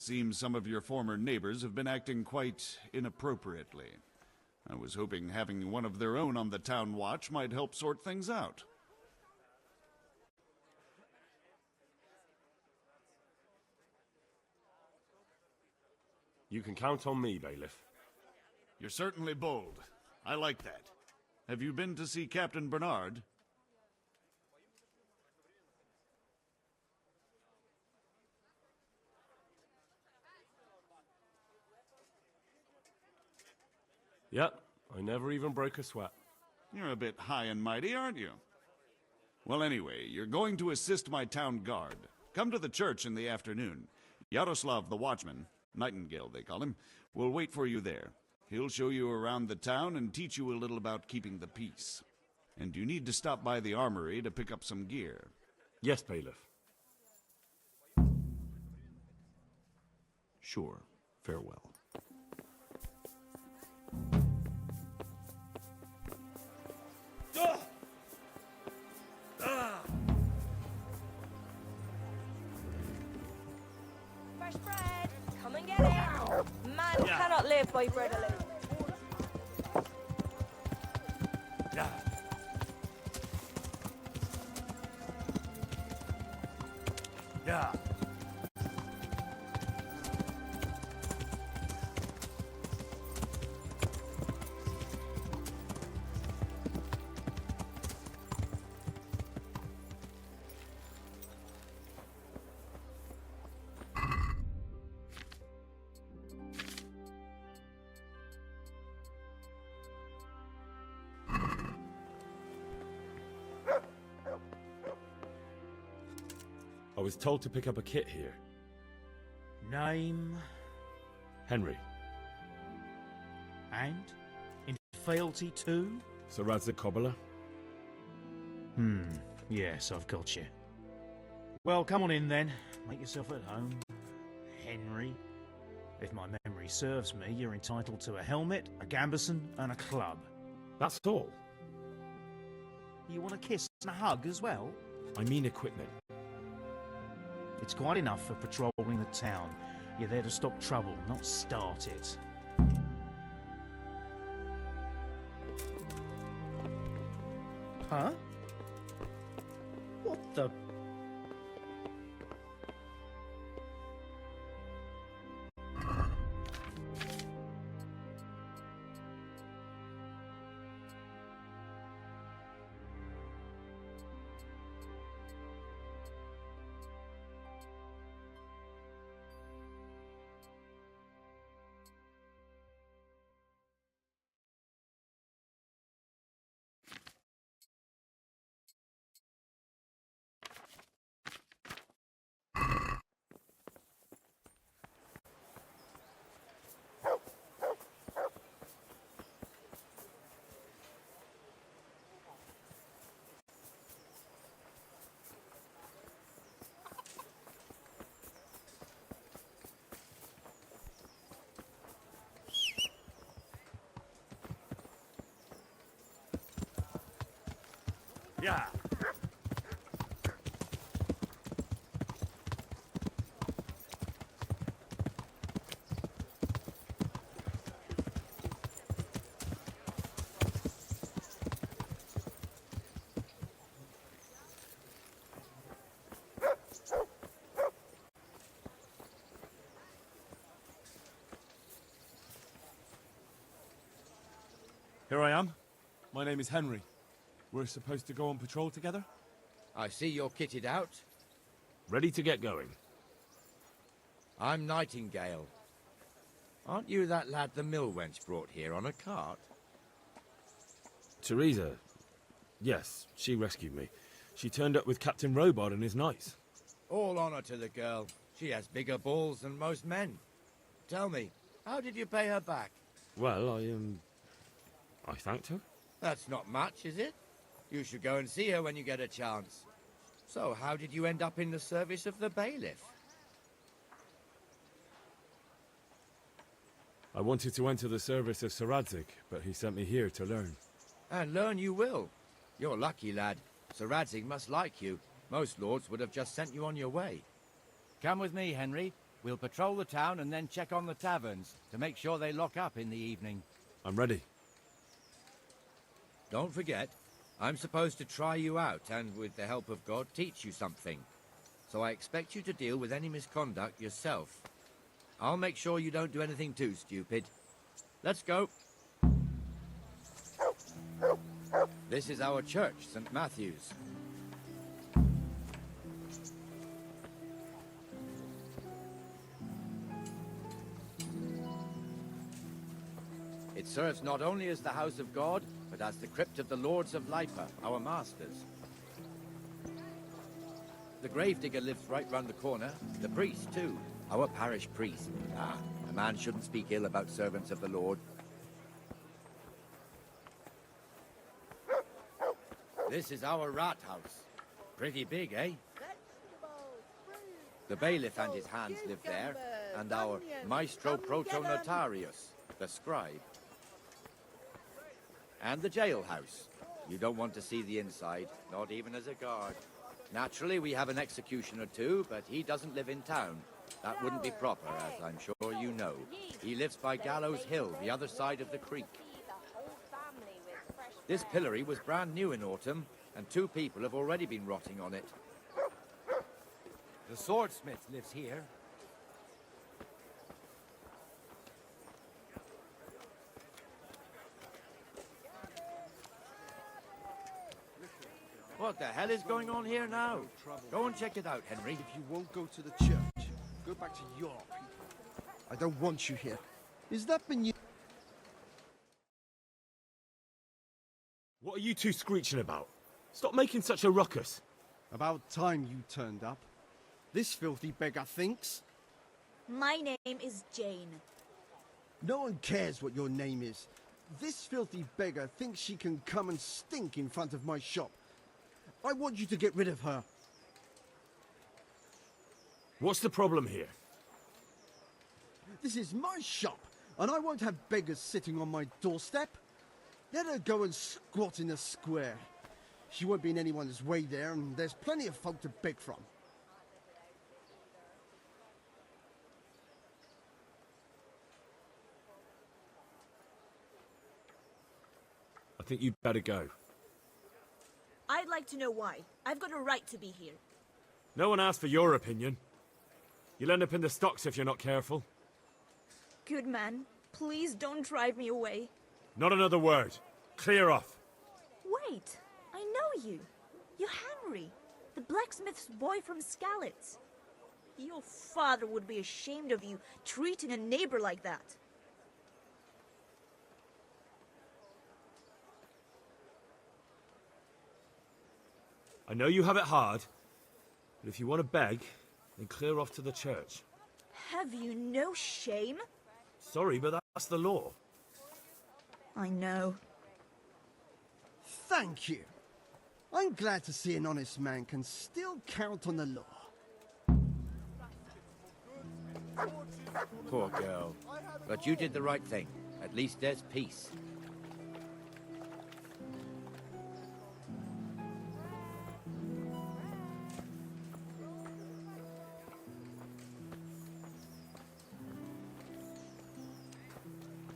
Seems some of your former neighbors have been acting quite inappropriately. I was hoping having one of their own on the town watch might help sort things out. You can count on me, Bailiff. You're certainly bold. I like that. Have you been to see Captain Bernard? Yep, I never even broke a sweat. You're a bit high and mighty, aren't you? Well, anyway, you're going to assist my town guard. Come to the church in the afternoon. Yaroslav the watchman, Nightingale they call him, will wait for you there. He'll show you around the town and teach you a little about keeping the peace. And you need to stop by the armory to pick up some gear. Yes, Bailiff. Sure. Farewell. Fresh bread! Come and get it! Man cannot live by bread alone. Yeah. I was told to pick up a kit here. Name Henry. and in fealty to? Sir Radzig Cobbler. Yes, I've got you. Well, come on in then. Make yourself at home. Henry. If my memory serves me, you're entitled to a helmet, a gambeson, and a club. That's all. You want a kiss and a hug as well? I mean equipment. It's quite enough for patrolling the town. You're there to stop trouble, not start it. Huh? What the... Yeah. Here I am. My name is Henry. We're supposed to go on patrol together? I see you're kitted out. Ready to get going. I'm Nightingale. Aren't you that lad the mill wench brought here on a cart? Teresa. Yes, she rescued me. She turned up with Captain Robard and his knights. All honor to the girl. She has bigger balls than most men. Tell me, how did you pay her back? Well, I thanked her. That's not much, is it? You should go and see her when you get a chance. So, how did you end up in the service of the bailiff? I wanted to enter the service of Sir Radzig, but he sent me here to learn. And learn you will. You're lucky, lad. Sir Radzig must like you. Most lords would have just sent you on your way. Come with me, Henry. We'll patrol the town and then check on the taverns to make sure they lock up in the evening. I'm ready. Don't forget, I'm supposed to try you out and, with the help of God, teach you something. So I expect you to deal with any misconduct yourself. I'll make sure you don't do anything too stupid. Let's go. This is our church, St. Matthew's. It serves not only as the house of God, but as the crypt of the Lords of Lipa, our masters. The gravedigger lives right round the corner. The priest, too. Our parish priest. A man shouldn't speak ill about servants of the Lord. This is our rat house. Pretty big, eh? The bailiff and his hands live there, and our maestro protonotarius, the scribe. And the jailhouse. You don't want to see the inside, not even as a guard. Naturally, we have an executioner too, but he doesn't live in town. That wouldn't be proper, as I'm sure you know. He lives by Gallows Hill, the other side of the creek. This pillory was brand new in autumn, and 2 people have already been rotting on it. The swordsmith lives here. What the hell is going on here now? Go and check it out, Henry. If you won't go to the church, go back to your people. I don't want you here. Is that been you? What are you two screeching about? Stop making such a ruckus. About time you turned up. This filthy beggar thinks. My name is Jane. No one cares what your name is. This filthy beggar thinks she can come and stink in front of my shop. I want you to get rid of her. What's the problem here? This is my shop, and I won't have beggars sitting on my doorstep. Let her go and squat in the square. She won't be in anyone's way there, and there's plenty of folk to beg from. I think you'd better go. I'd like to know why. I've got a right to be here. No one asked for your opinion. You'll end up in the stocks if you're not careful. Good man, please don't drive me away. Not another word. Clear off. Wait, I know you. You're Henry, the blacksmith's boy from Skalitz. Your father would be ashamed of you treating a neighbor like that. I know you have it hard, but if you want to beg, then clear off to the church. Have you no shame? Sorry, but that's the law. I know. Thank you. I'm glad to see an honest man can still count on the law. Poor girl. But you did the right thing. At least there's peace.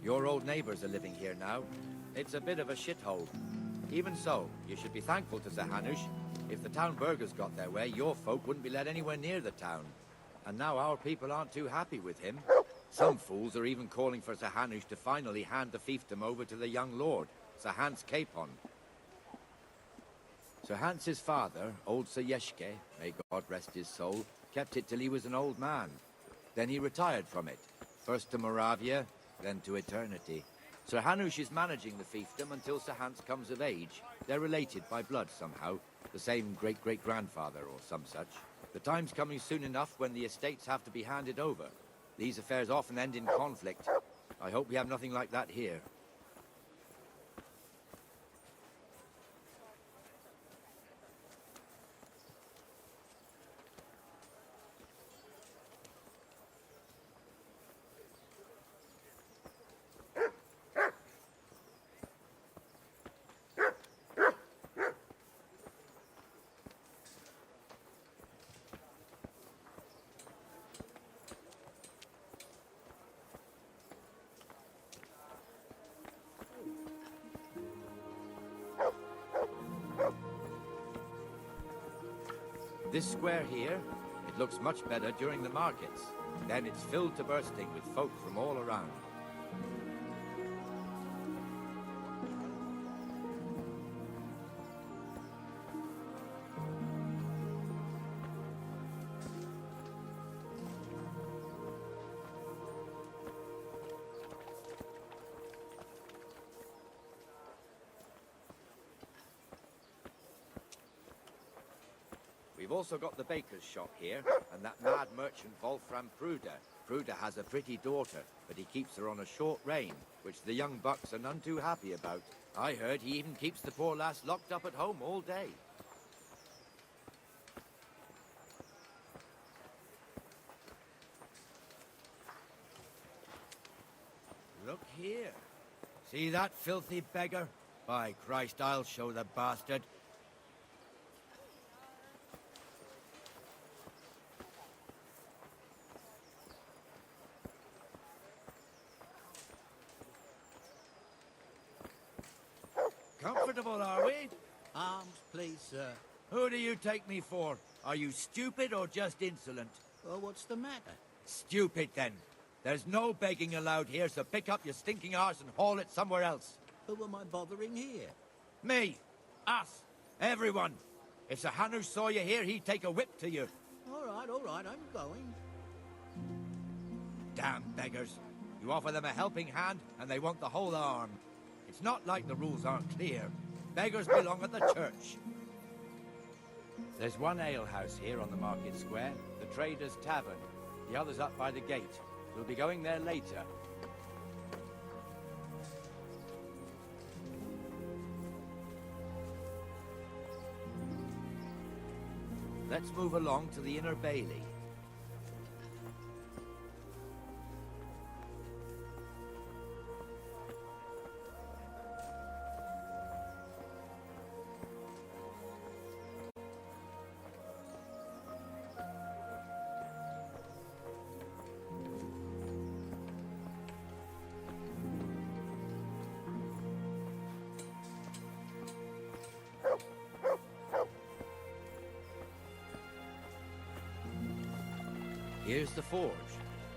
Your old neighbors are living here now. It's a bit of a shithole. Even so, you should be thankful to Sir Hanush. If the town burghers got their way, your folk wouldn't be let anywhere near the town. And now our people aren't too happy with him. Some fools are even calling for Sir Hanush to finally hand the fiefdom over to the young lord, Sir Hans Capon. Sir Hans's father, old Sir Yeshke, may God rest his soul, kept it till he was an old man. Then he retired from it, first to Moravia, then to eternity. Sir Hanush is managing the fiefdom until Sir Hans comes of age. They're related by blood somehow, the same great-great-grandfather or some such. The time's coming soon enough when the estates have to be handed over. These affairs often end in conflict. I hope we have nothing like that here. This square here, it looks much better during the markets. Then it's filled to bursting with folk from all around. We've also got the baker's shop here, and that mad merchant Wolfram Pruder. Pruder has a pretty daughter, but he keeps her on a short rein, which the young bucks are none too happy about. I heard he even keeps the poor lass locked up at home all day. Look here. See that filthy beggar? By Christ, I'll show the bastard. Comfortable, are we? Arms, please, sir. Who do you take me for? Are you stupid or just insolent? Oh, what's the matter? Stupid, then. There's no begging allowed here, so pick up your stinking arse and haul it somewhere else. Who am I bothering here? Me. Us. Everyone. If Sir Hanush saw you here, he'd take a whip to you. All right, I'm going. Damn beggars. You offer them a helping hand, and they want the whole arm. It's not like the rules aren't clear. Beggars belong at the church. There's one alehouse here on the market square, the Trader's Tavern. The other's up by the gate. We'll be going there later. Let's move along to the Inner Bailey. Here's the forge.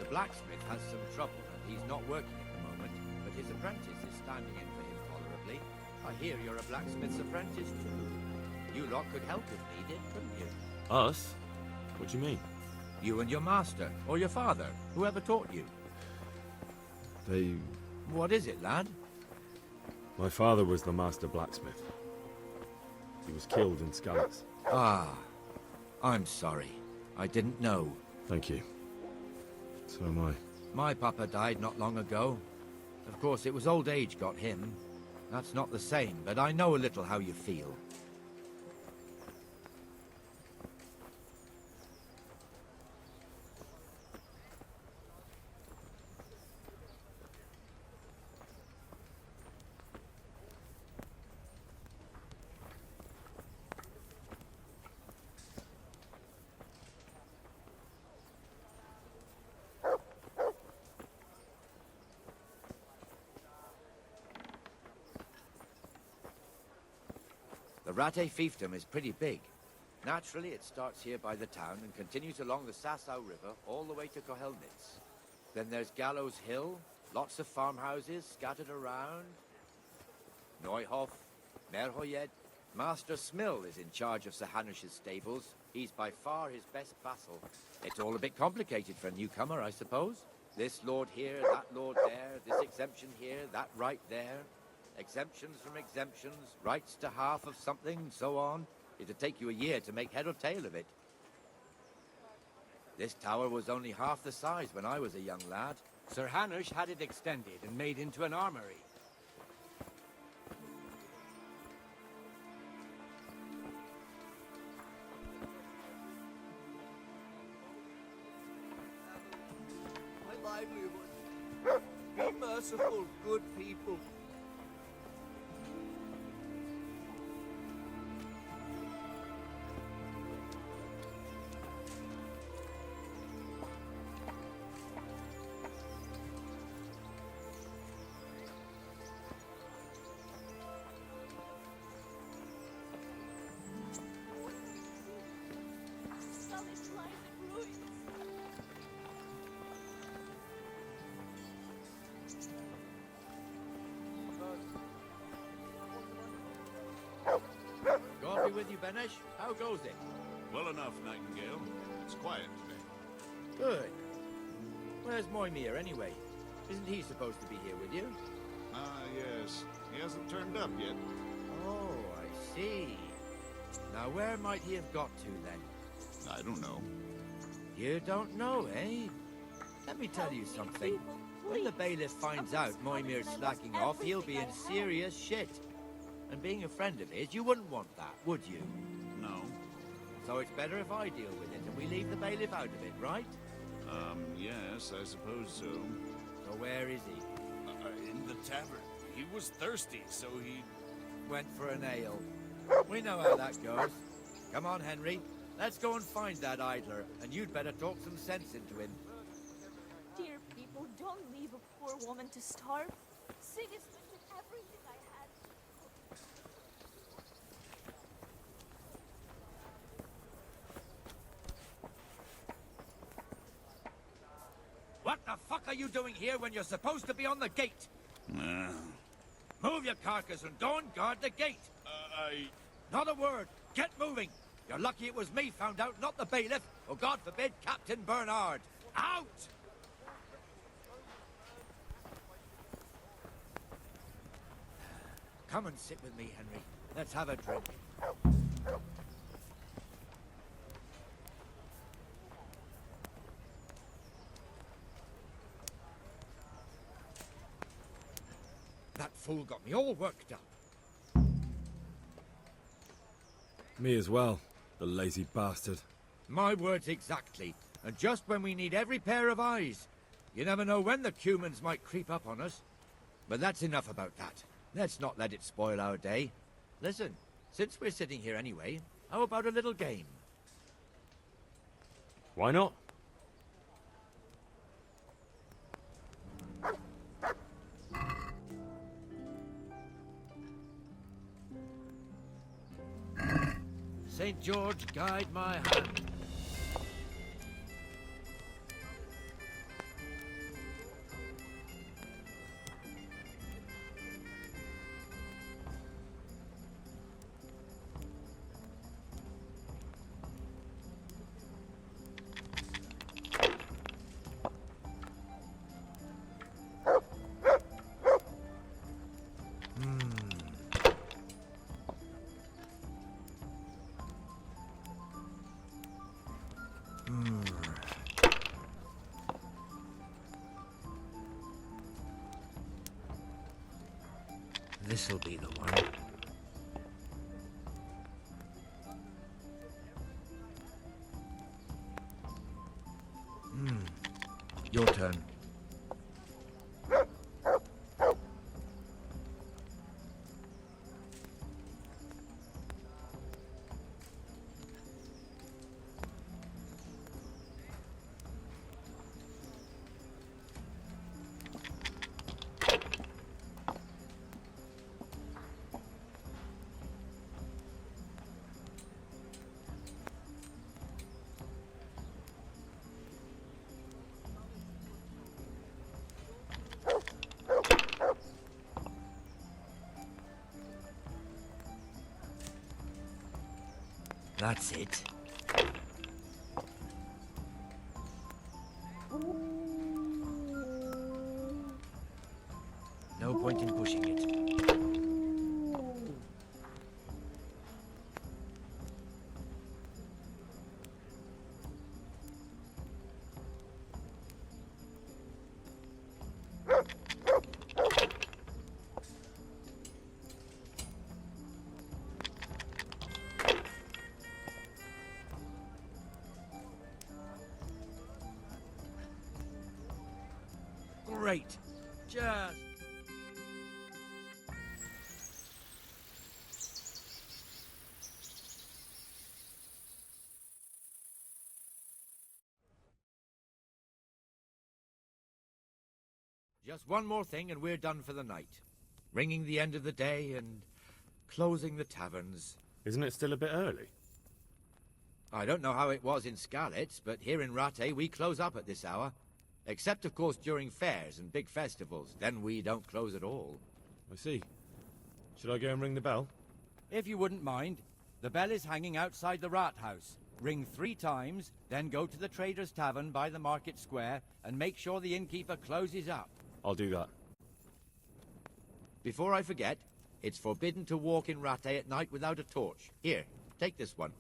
The blacksmith has some trouble and he's not working at the moment, but his apprentice is standing in for him tolerably. I hear you're a blacksmith's apprentice too. You lot could help if needed, couldn't you? Us? What do you mean? You and your master, or your father, whoever taught you. They... What is it, lad? My father was the master blacksmith. He was killed in Skalitz. Ah, I'm sorry. I didn't know. Thank you. So am I. My papa died not long ago. Of course, it was old age got him. That's not the same, but I know a little how you feel. The Rate fiefdom is pretty big. Naturally, it starts here by the town and continues along the Sasau River all the way to Kohelnitz. Then there's Gallows Hill, lots of farmhouses scattered around. Neuhof, Merhoyed. Master Smill is in charge of Sir Hanush's stables. He's by far his best vassal. It's all a bit complicated for a newcomer, I suppose. This lord here, that lord there, this exemption here, that right there. Exemptions from exemptions, rights to half of something, so on. It'd take you a year to make head or tail of it. This tower was only half the size when I was a young lad. Sir Hanush had it extended and made into an armory. My livelihood. Be merciful, good people. with you, Benesh? How goes it? Well enough, Nightingale. It's quiet today. Good. Where's Moimir, anyway? Isn't he supposed to be here with you? Ah, yes. He hasn't turned up yet. Oh, I see. Now, where might he have got to, then? I don't know. You don't know, eh? Let me tell you something. When the bailiff finds out Moimir's slacking off, he'll be in serious shit. And being a friend of his, you wouldn't want that, would you? No. So it's better if I deal with it and we leave the bailiff out of it, right? Yes, I suppose so. So where is he? In the tavern. He was thirsty, so he... Went for an ale. We know how that goes. Come on, Henry. Let's go and find that idler, and you'd better talk some sense into him. Dear people, don't leave a poor woman to starve. Sigismund did everything I had. What the fuck are you doing here when you're supposed to be on the gate? Move your carcass and go and guard the gate. Not a word. Get moving. You're lucky it was me found out, not the bailiff, or God forbid, Captain Bernard. Out! Come and sit with me, Henry. Let's have a drink. That fool got me all worked up. Me as well, the lazy bastard. My words exactly. And just when we need every pair of eyes. You never know when the Cumans might creep up on us. But that's enough about that. Let's not let it spoil our day. Listen, since we're sitting here anyway, how about a little game? Why not? St. George, guide my hand. This'll be the one. Your turn. That's it. No point in pushing it. Great. Just... Just one more thing and we're done for the night. Ringing the end of the day and closing the taverns. Isn't it still a bit early? I don't know how it was in Skalitz, but here in Rattay we close up at this hour. Except, of course, during fairs and big festivals. Then we don't close at all. I see. Should I go and ring the bell? If you wouldn't mind. The bell is hanging outside the rat house. Ring 3 times, then go to the Trader's Tavern by the market square and make sure the innkeeper closes up. I'll do that. Before I forget, it's forbidden to walk in Rattay at night without a torch. Here, take this one.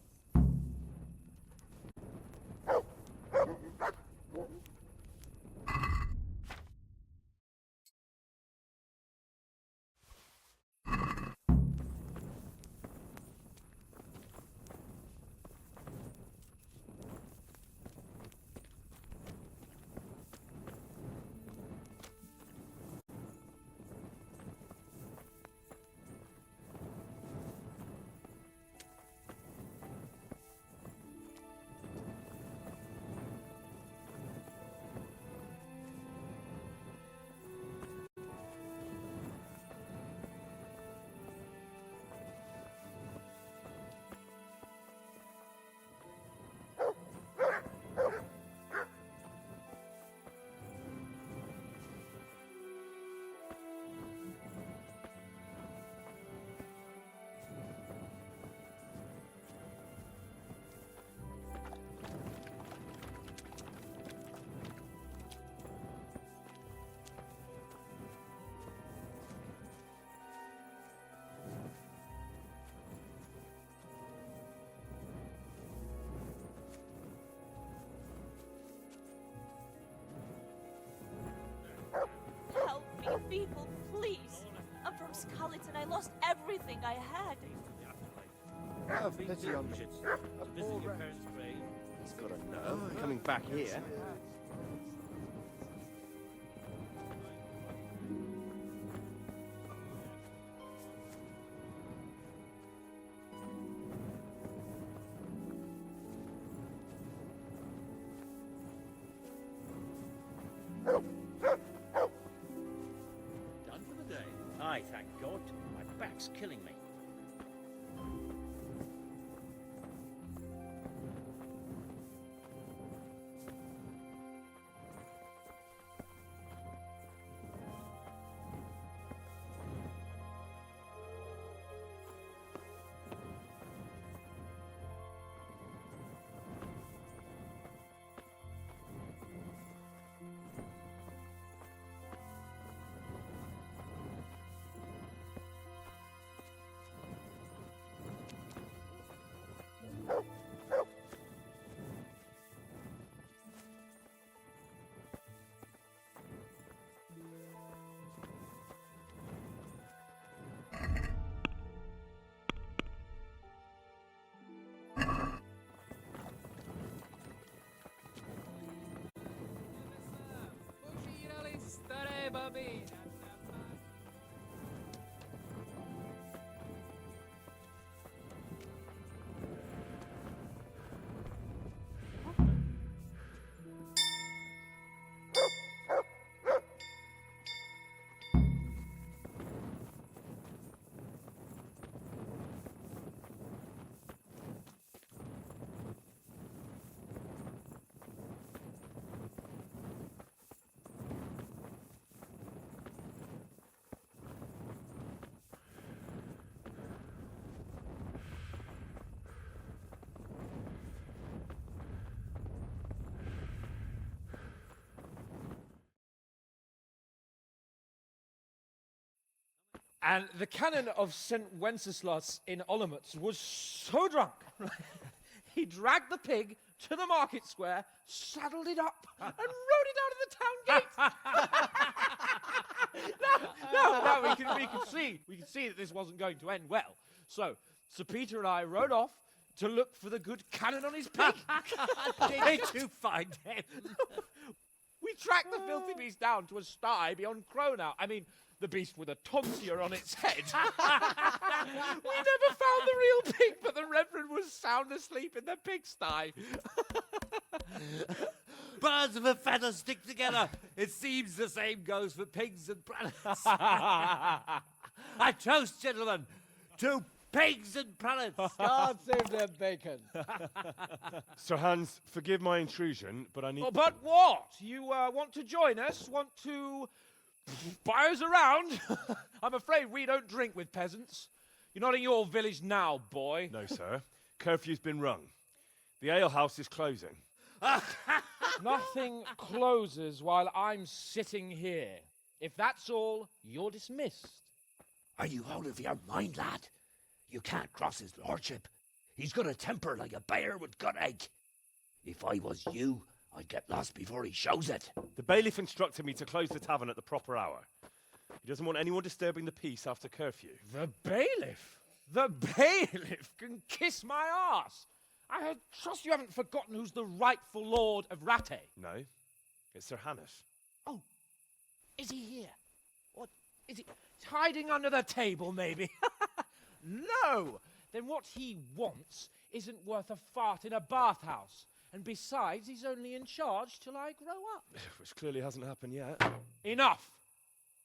Help me, people, please. I'm from Scarlet and I lost everything I had. Have pity on me. A poor rat. He's got a nerve coming back here. Done for the day? Aye, thank God. My back's killing me. And the canon of St. Wenceslas in Olomouc was so drunk, he dragged the pig to the market square, saddled it up, and rode it out of the town gate. No, we could see that this wasn't going to end well. So, Sir Peter and I rode off to look for the good canon on his pig. Did you find him? We tracked the filthy beast down to a sty beyond Cronau. I mean, the beast with a tonsure on its head. We never found the real pig, but the Reverend was sound asleep in the pigsty. Birds of a feather stick together. It seems the same goes for pigs and prelates. I toast, gentlemen, to pigs and prelates. God save their bacon. Sir Hans, forgive my intrusion, but I need... Oh, but what? You want to join us? Want to buy us around? I'm afraid we don't drink with peasants. You're not in your village now, boy. No, sir. Curfew's been rung. The alehouse is closing. Nothing closes while I'm sitting here. If that's all, you're dismissed. Are you out of your mind, lad? You can't cross his lordship. He's got a temper like a bear with gut ache. If I was you, I'd get lost before he shows it. The bailiff instructed me to close the tavern at the proper hour. He doesn't want anyone disturbing the peace after curfew. The bailiff? The bailiff can kiss my arse. I trust you haven't forgotten who's the rightful lord of Rattay. No, it's Sir Hannes. Oh, is he here? What, is he hiding under the table, maybe? No! Then what he wants isn't worth a fart in a bathhouse. And besides, he's only in charge till I grow up. Which clearly hasn't happened yet. Enough!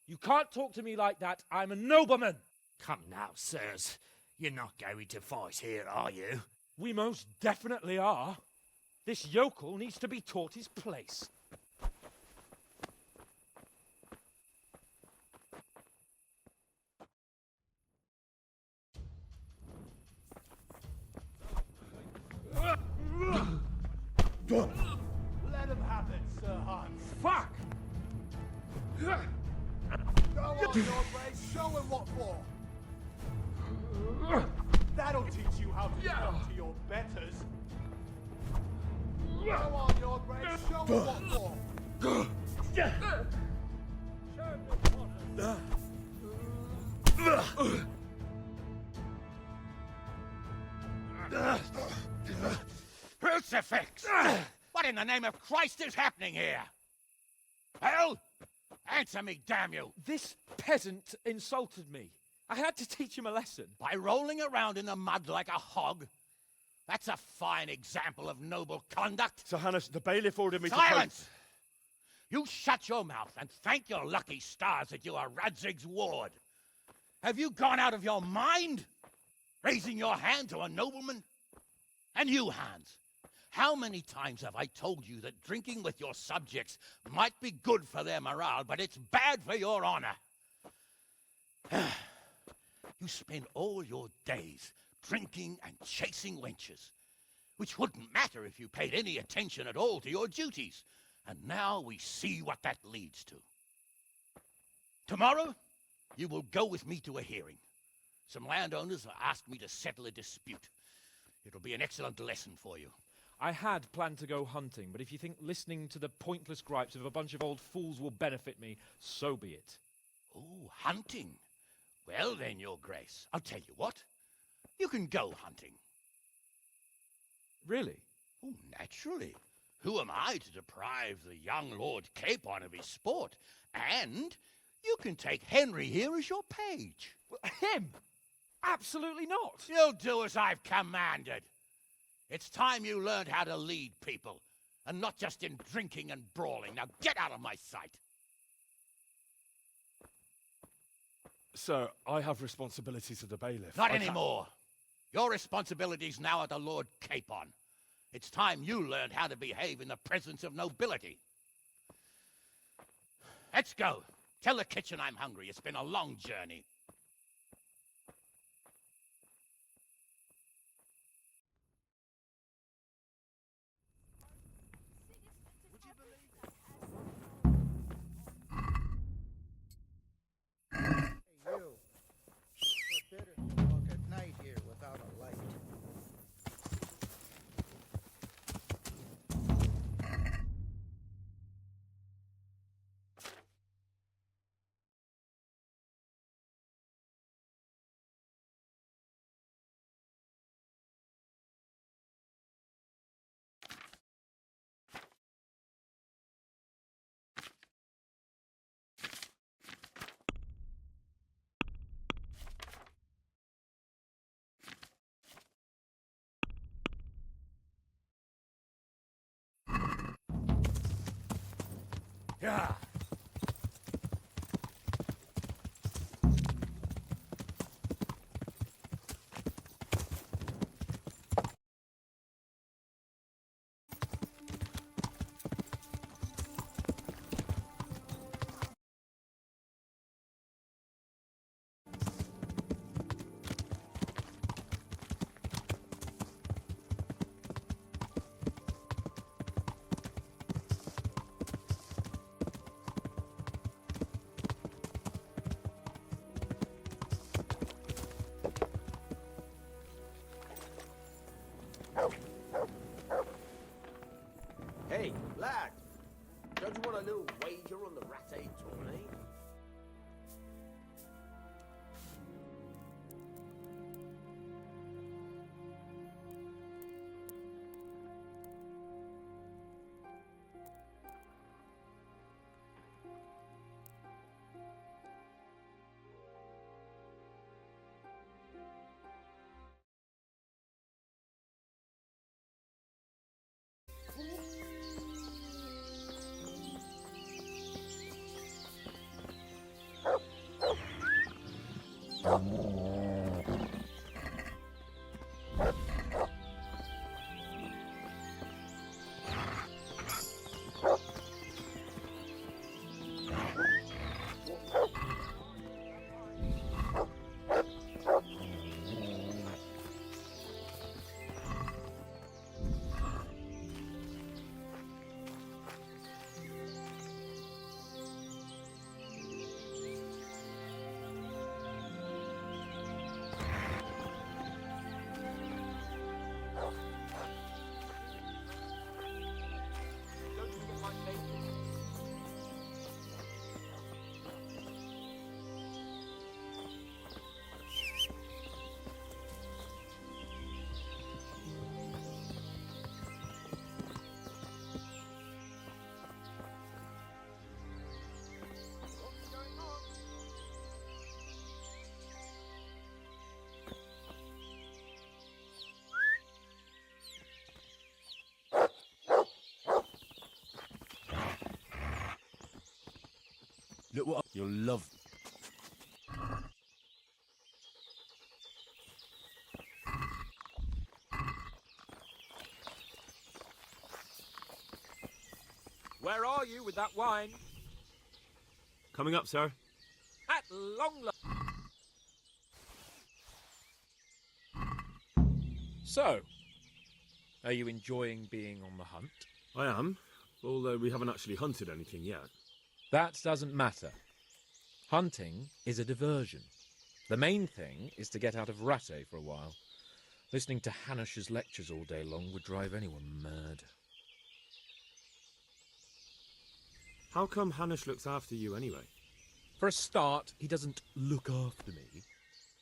You can't talk to me like that. I'm a nobleman. Come now, sirs. You're not going to fight here, are you? We most definitely are. This yokel needs to be taught his place. Let him have it, Sir Hans. Fuck! Go on, your brace. Show him what for. That'll teach you how to talk to your betters. Go on, your brace. Show him what for. Crucifix! What in the name of Christ is happening here? Hell? Answer me, damn you! This peasant insulted me. I had to teach him a lesson. By rolling around in the mud like a hog? That's a fine example of noble conduct. Sir Hannes, the bailiff ordered me Silence! You shut your mouth and thank your lucky stars that you are Radzig's ward. Have you gone out of your mind? Raising your hand to a nobleman? And you, Hans, how many times have I told you that drinking with your subjects might be good for their morale, but it's bad for your honor? You spend all your days drinking and chasing wenches, which wouldn't matter if you paid any attention at all to your duties. And now we see what that leads to. Tomorrow, you will go with me to a hearing. Some landowners have asked me to settle a dispute. It'll be an excellent lesson for you. I had planned to go hunting, but if you think listening to the pointless gripes of a bunch of old fools will benefit me, so be it. Oh, hunting. Well then, Your Grace, I'll tell you what. You can go hunting. Really? Oh, naturally. Who am I to deprive the young Lord Capon of his sport? And you can take Henry here as your page. Well, him? Absolutely not. You'll do as I've commanded. It's time you learned how to lead people, and not just in drinking and brawling. Now get out of my sight. Sir, I have responsibilities of the bailiff. Not anymore. Your responsibilities now are the Lord Capon. It's time you learned how to behave in the presence of nobility. Let's go. Tell the kitchen I'm hungry. It's been a long journey. Yeah. Look what you'll love. Where are you with that wine? Coming up, sir. At long last. So, are you enjoying being on the hunt? I am, although we haven't actually hunted anything yet. That doesn't matter. Hunting is a diversion. The main thing is to get out of Rattay for a while. Listening to Hanush's lectures all day long would drive anyone mad. How come Hanush looks after you anyway? For a start, he doesn't look after me.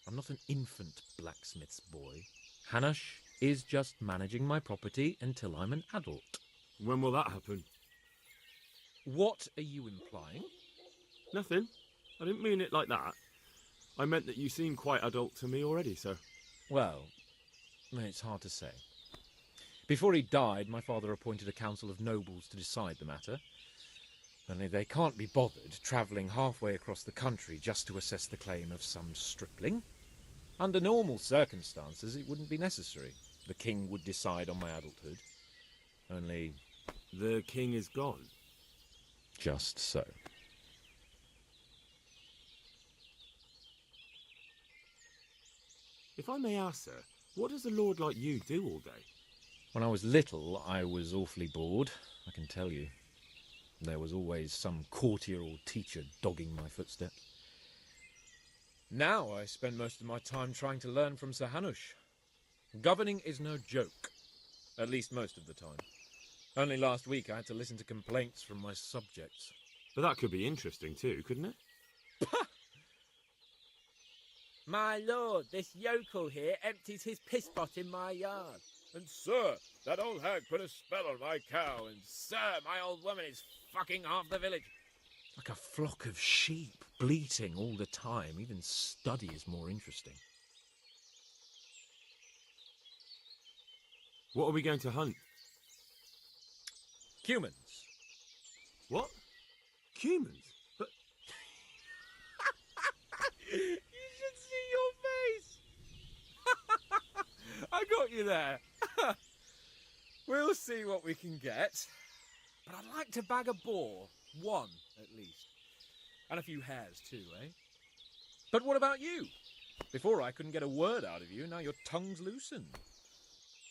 I'm not an infant blacksmith's boy. Hanush is just managing my property until I'm an adult. When will that happen? What are you implying? Nothing. I didn't mean it like that. I meant that you seem quite adult to me already, sir. Well, it's hard to say. Before he died, my father appointed a council of nobles to decide the matter. Only they can't be bothered travelling halfway across the country just to assess the claim of some stripling. Under normal circumstances, it wouldn't be necessary. The king would decide on my adulthood. Only... The king is gone. Just so. If I may ask, sir, what does a lord like you do all day? When I was little, I was awfully bored, I can tell you. There was always some courtier or teacher dogging my footsteps. Now I spend most of my time trying to learn from Sir Hanush. Governing is no joke, at least most of the time. Only last week I had to listen to complaints from my subjects. But that could be interesting too, couldn't it? My lord, this yokel here empties his piss pot in my yard. And sir, that old hag put a spell on my cow, and sir, my old woman is fucking half the village. Like a flock of sheep, bleating all the time. Even study is more interesting. What are we going to hunt? Humans. What? Humans? But... You should see your face! I got you there. We'll see what we can get. But I'd like to bag a boar. One, at least. And a few hares too, eh? But what about you? Before I couldn't get a word out of you, now your tongue's loosened.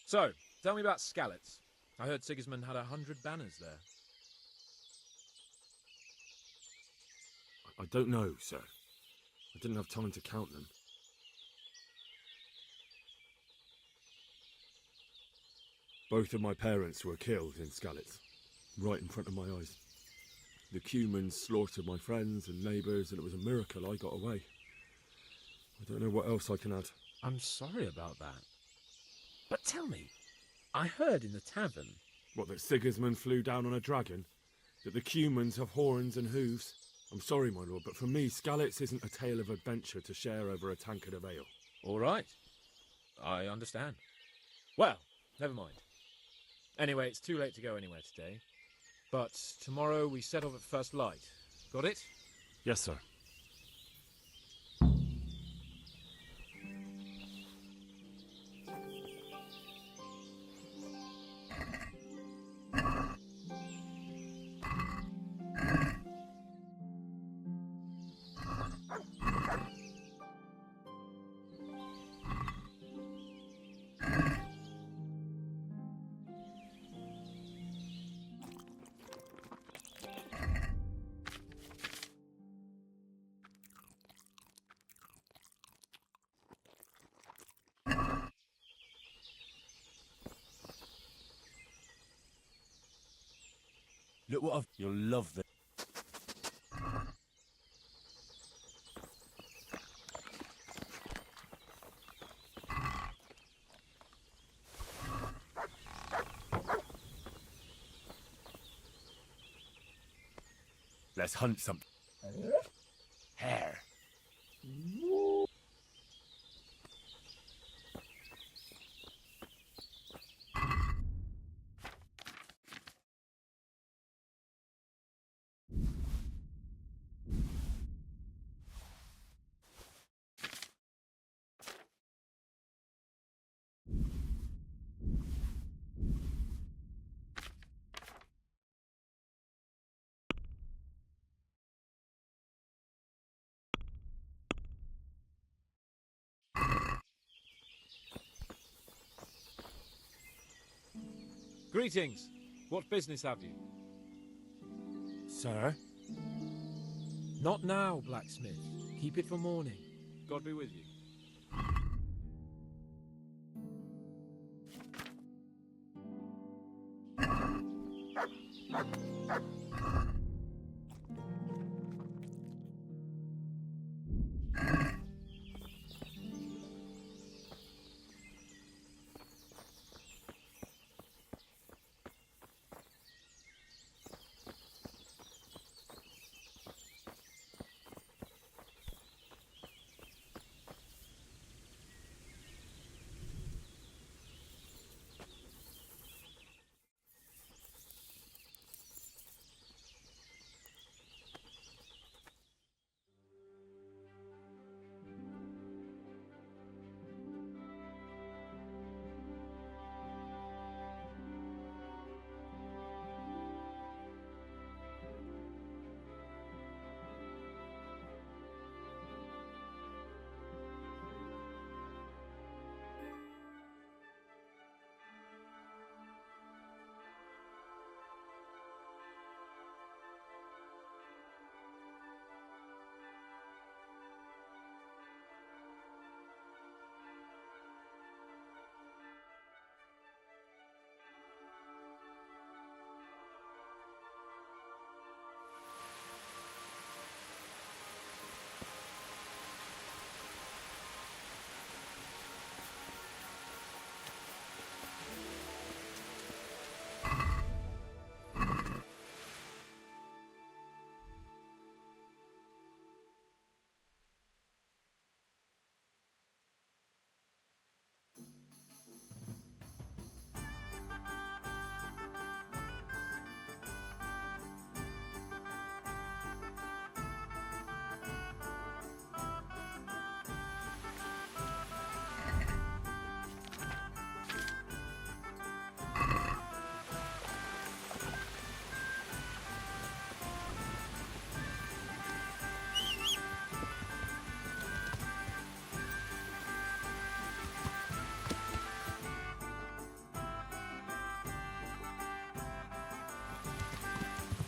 So, tell me about Skalitz. I heard Sigismund had 100 banners there. I don't know, sir. I didn't have time to count them. Both of my parents were killed in Skalitz, right in front of my eyes. The Cumans slaughtered my friends and neighbours, and it was a miracle I got away. I don't know what else I can add. I'm sorry about that. But tell me, I heard in the tavern... What, that Sigismund flew down on a dragon? That the Cumans have horns and hooves? I'm sorry, my lord, but for me, Skalitz isn't a tale of adventure to share over a tankard of ale. All right. I understand. Well, never mind. Anyway, it's too late to go anywhere today. But tomorrow we set off at first light. Got it? Yes, sir. Look what I've... You'll love this. Let's hunt something. Hare. Greetings. What business have you? Sir? Not now, blacksmith. Keep it for morning. God be with you.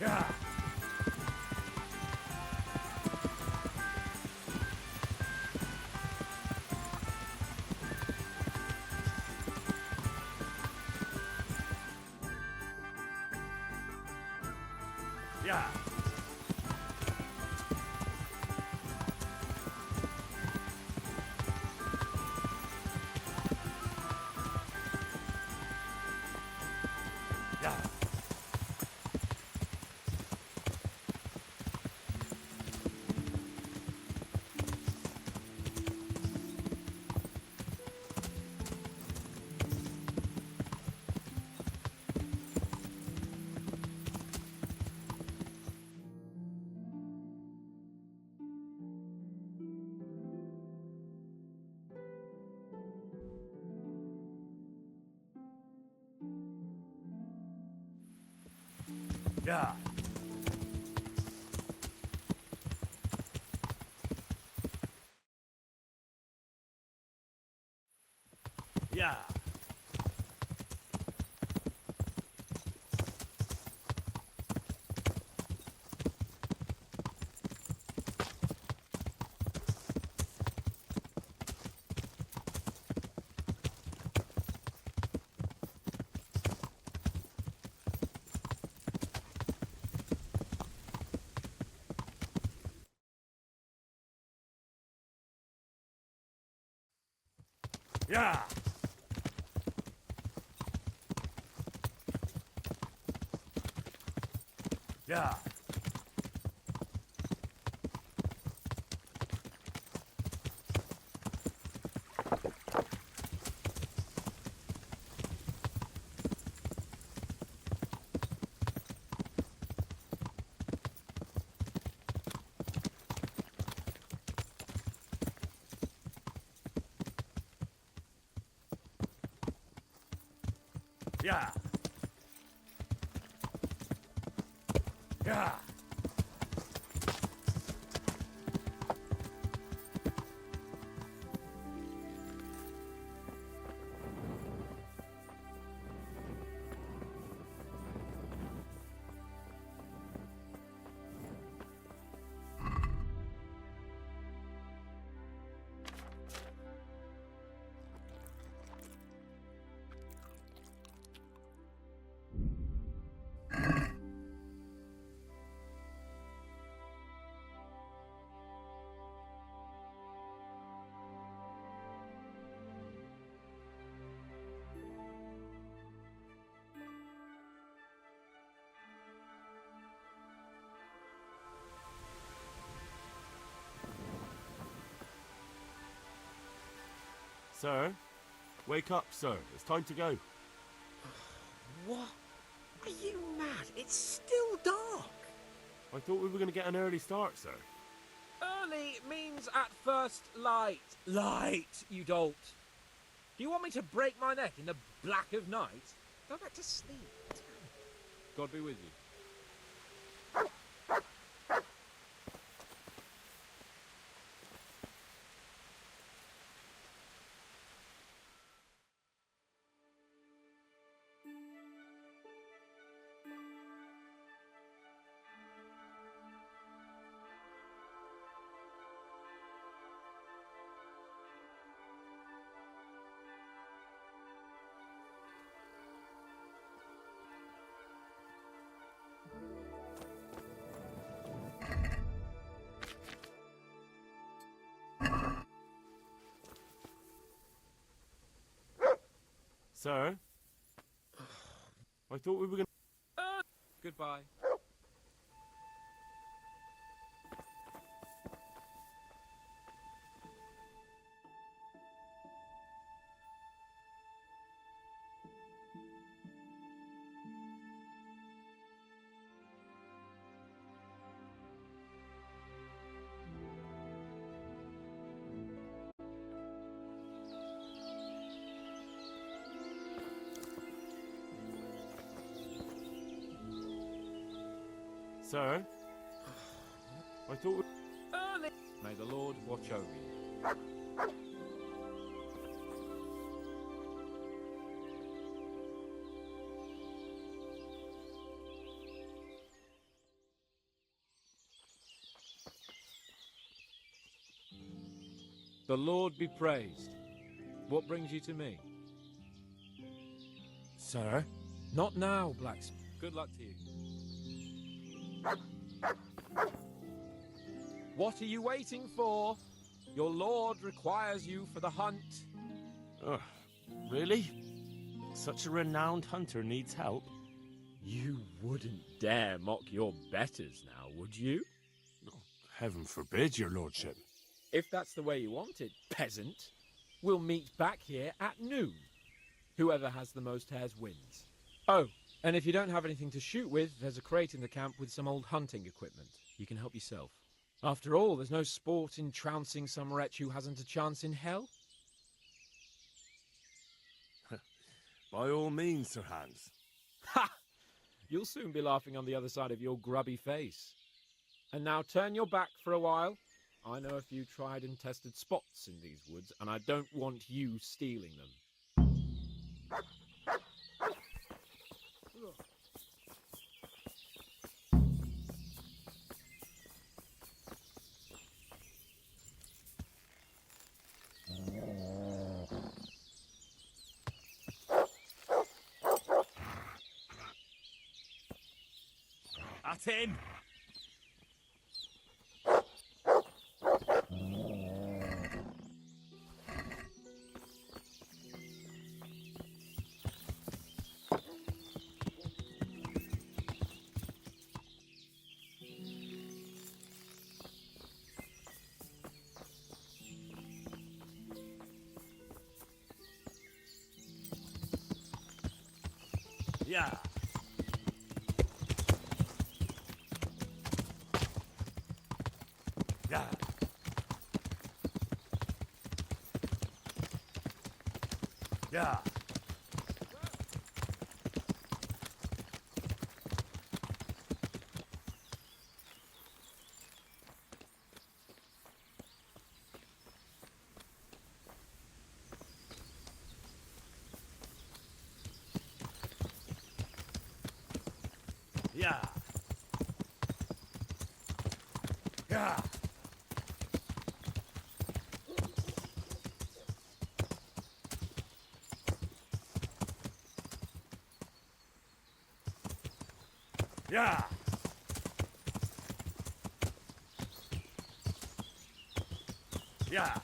Yeah. Yeah. Yeah. Yeah. Yeah. Yeah. Yeah. Yeah. Yeah. Sir? Wake up, sir. It's time to go. What? Are you mad? It's still dark. I thought we were going to get an early start, sir. Early means at first light. Light, you dolt. Do you want me to break my neck in the black of night? Go back to sleep. God be with you. Sir? I thought we were going to... Goodbye. Sir? I thought... May the Lord watch over you. The Lord be praised. What brings you to me? Sir? Not now, blacksmith. Good luck to you. What are you waiting for? Your lord requires you for the hunt. Ugh, really? Such a renowned hunter needs help? You wouldn't dare mock your betters now, would you? Heaven forbid, your lordship. If that's the way you want it, peasant, we'll meet back here at noon. Whoever has the most hares wins. Oh, and if you don't have anything to shoot with, there's a crate in the camp with some old hunting equipment. You can help yourself. After all, there's no sport in trouncing some wretch who hasn't a chance in hell. By all means, Sir Hans. Ha! You'll soon be laughing on the other side of your grubby face. And now turn your back for a while. I know a few tried and tested spots in these woods, and I don't want you stealing them. At him! Yeah. Yeah. Yeah. Yeah. Yeah. Yeah. Yeah.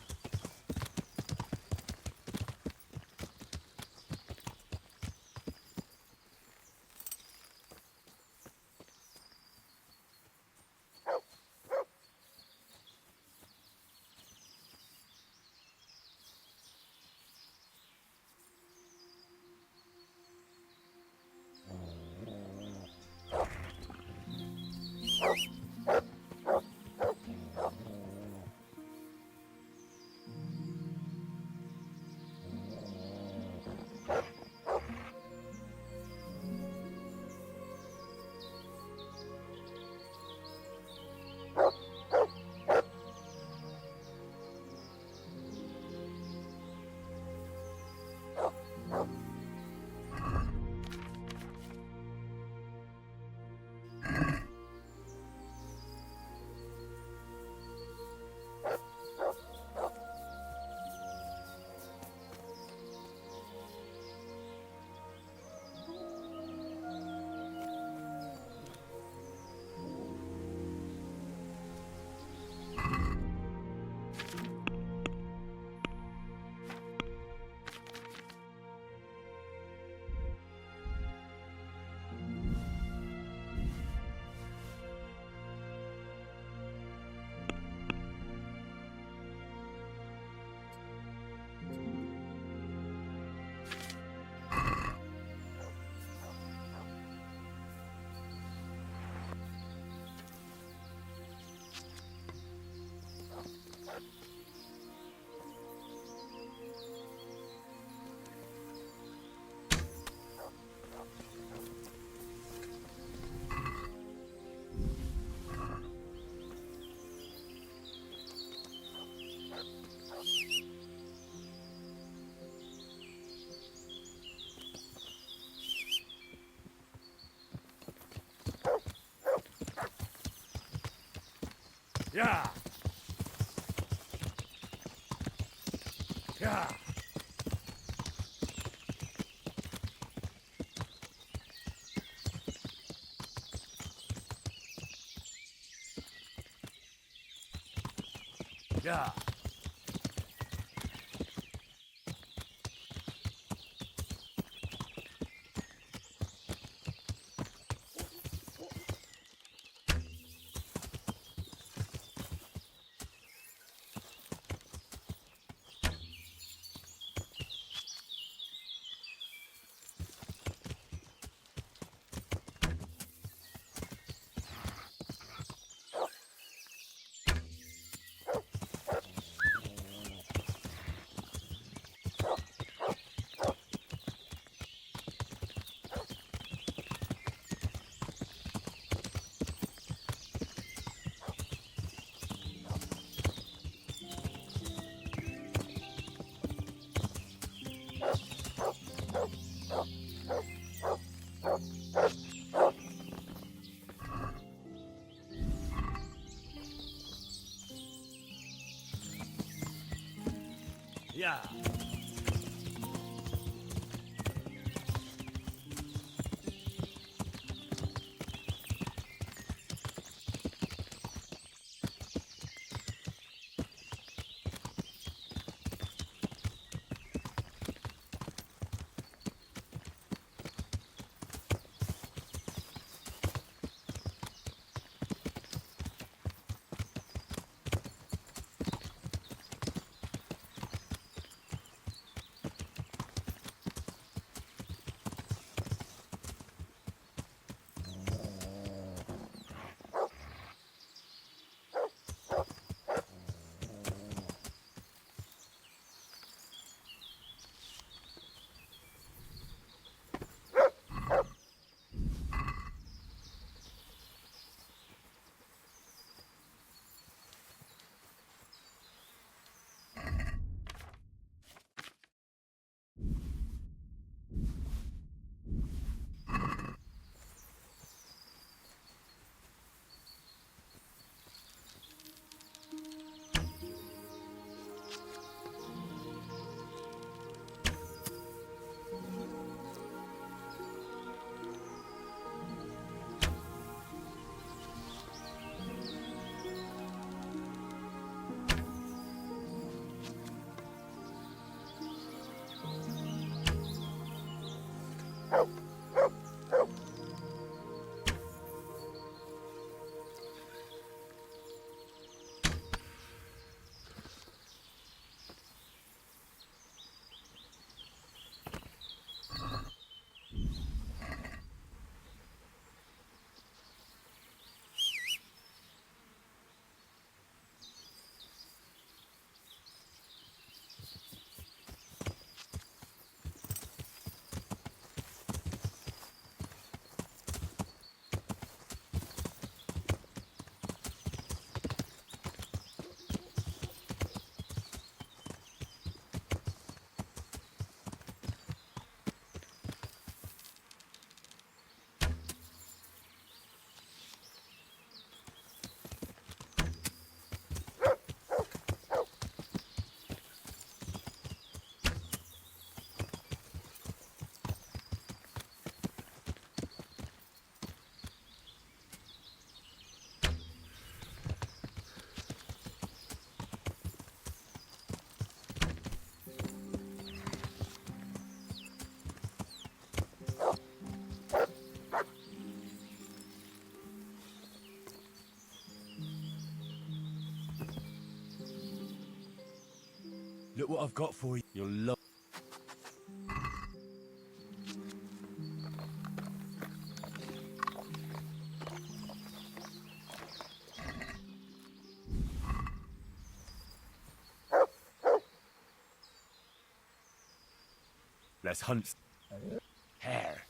Yeah. Yeah. Yeah. Yeah. Look what I've got for you. You'll love. Let's hunt. Hare.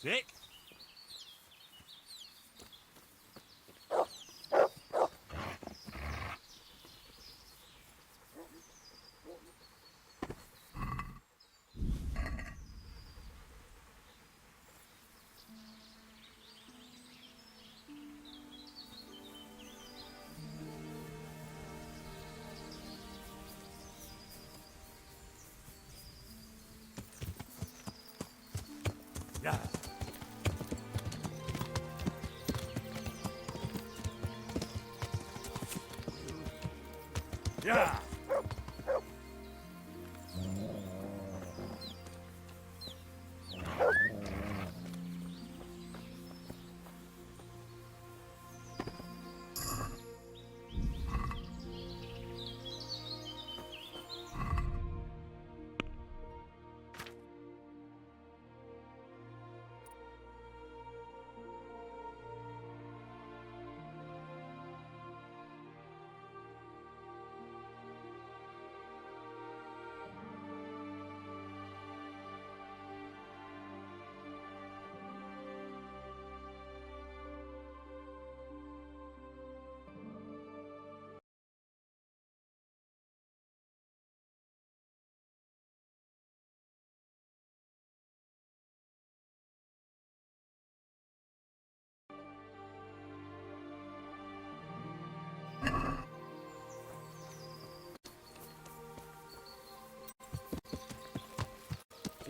Sick? Yeah. Yeah.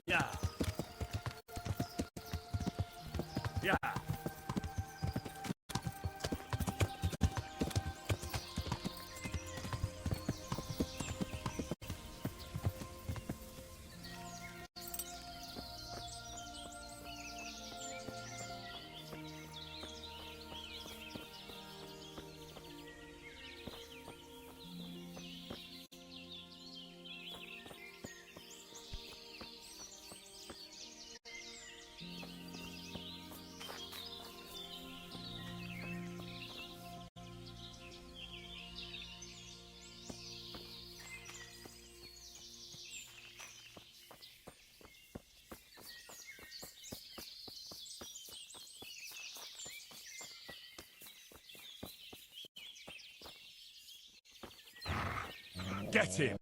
Yeah. Yeah. Get him!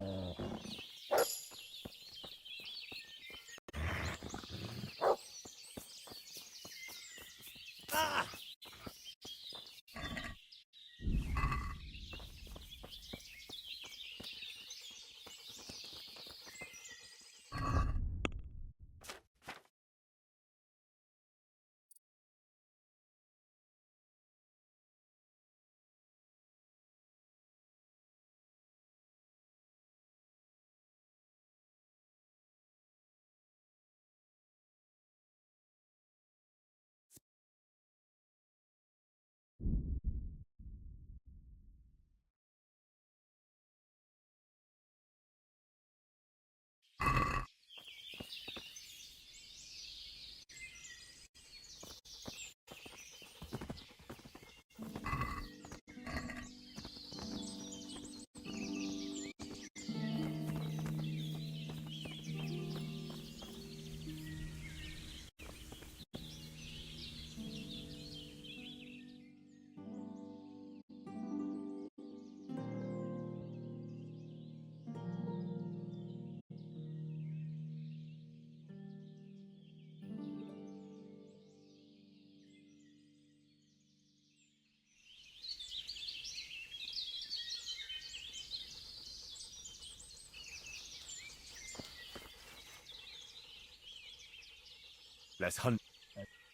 Let's hunt.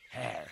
Hare.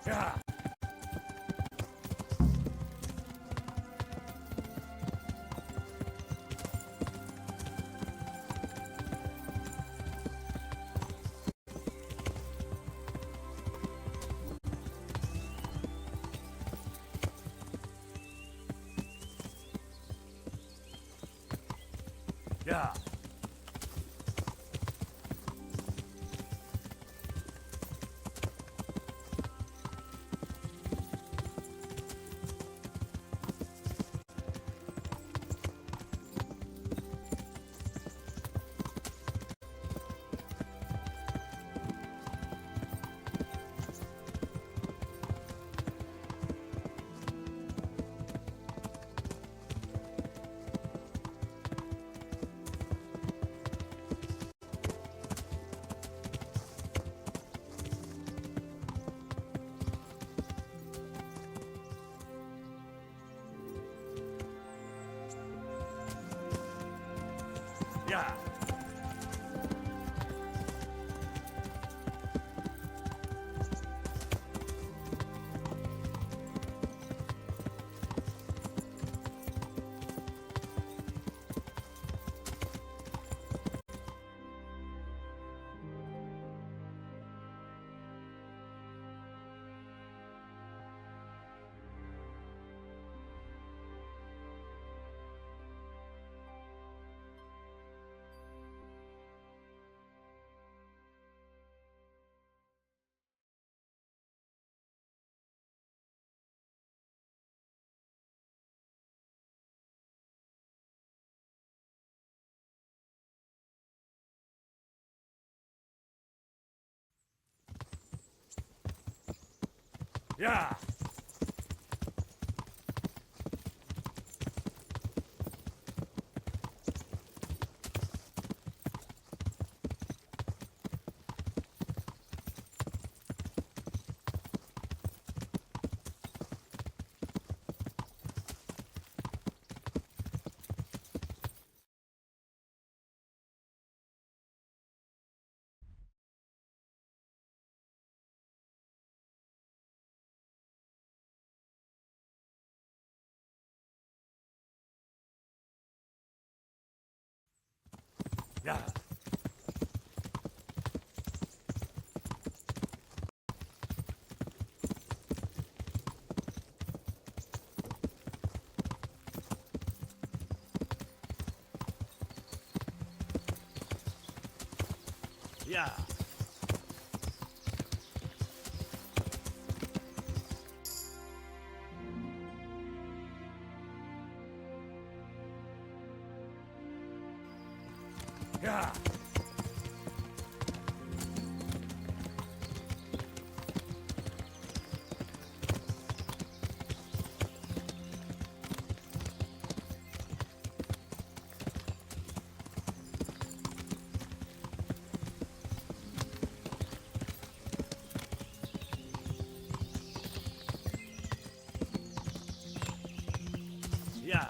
Yeah. Yeah. Yeah. Yeah. Yeah. Yeah. Yeah. Yeah.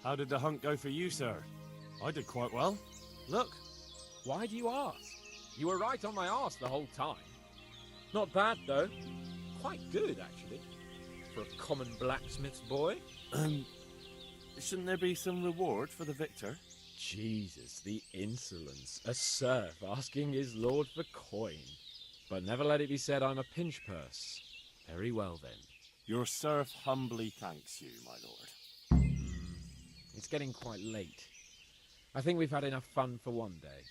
How did the hunt go for you, sir? I did quite well. Look. Why do you ask? You were right on my arse the whole time. Not bad, though. Quite good, actually. For a common blacksmith's boy. Shouldn't there be some reward for the victor? Jesus, the insolence. A serf asking his lord for coin. But never let it be said I'm a pinch purse. Very well, then. Your serf humbly thanks you, my lord. It's getting quite late. I think we've had enough fun for one day.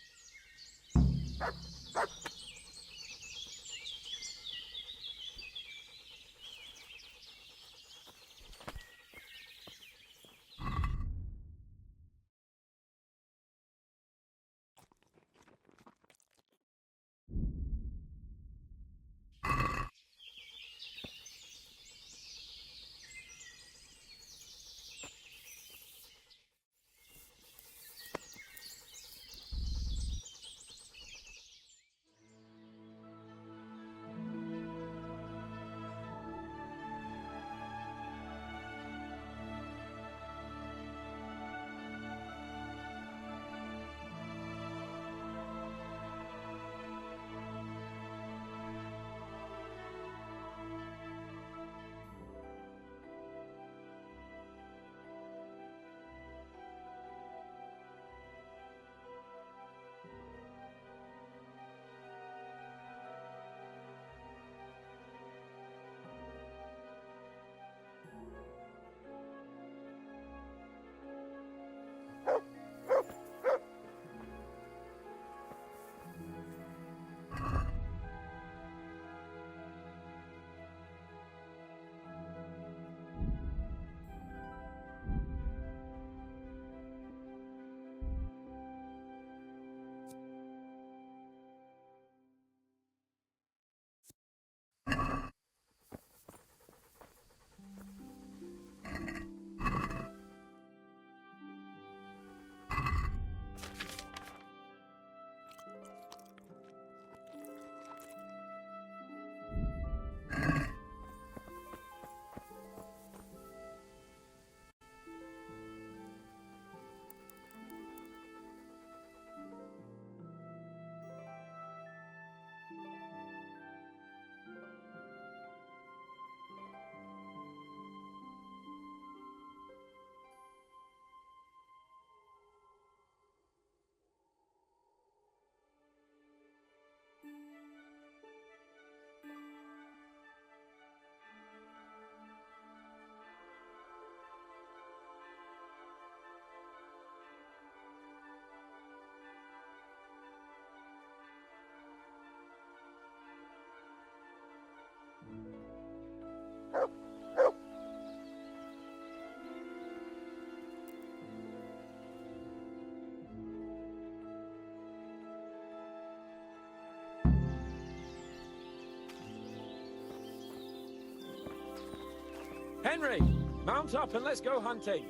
Henry, mount up and let's go hunting.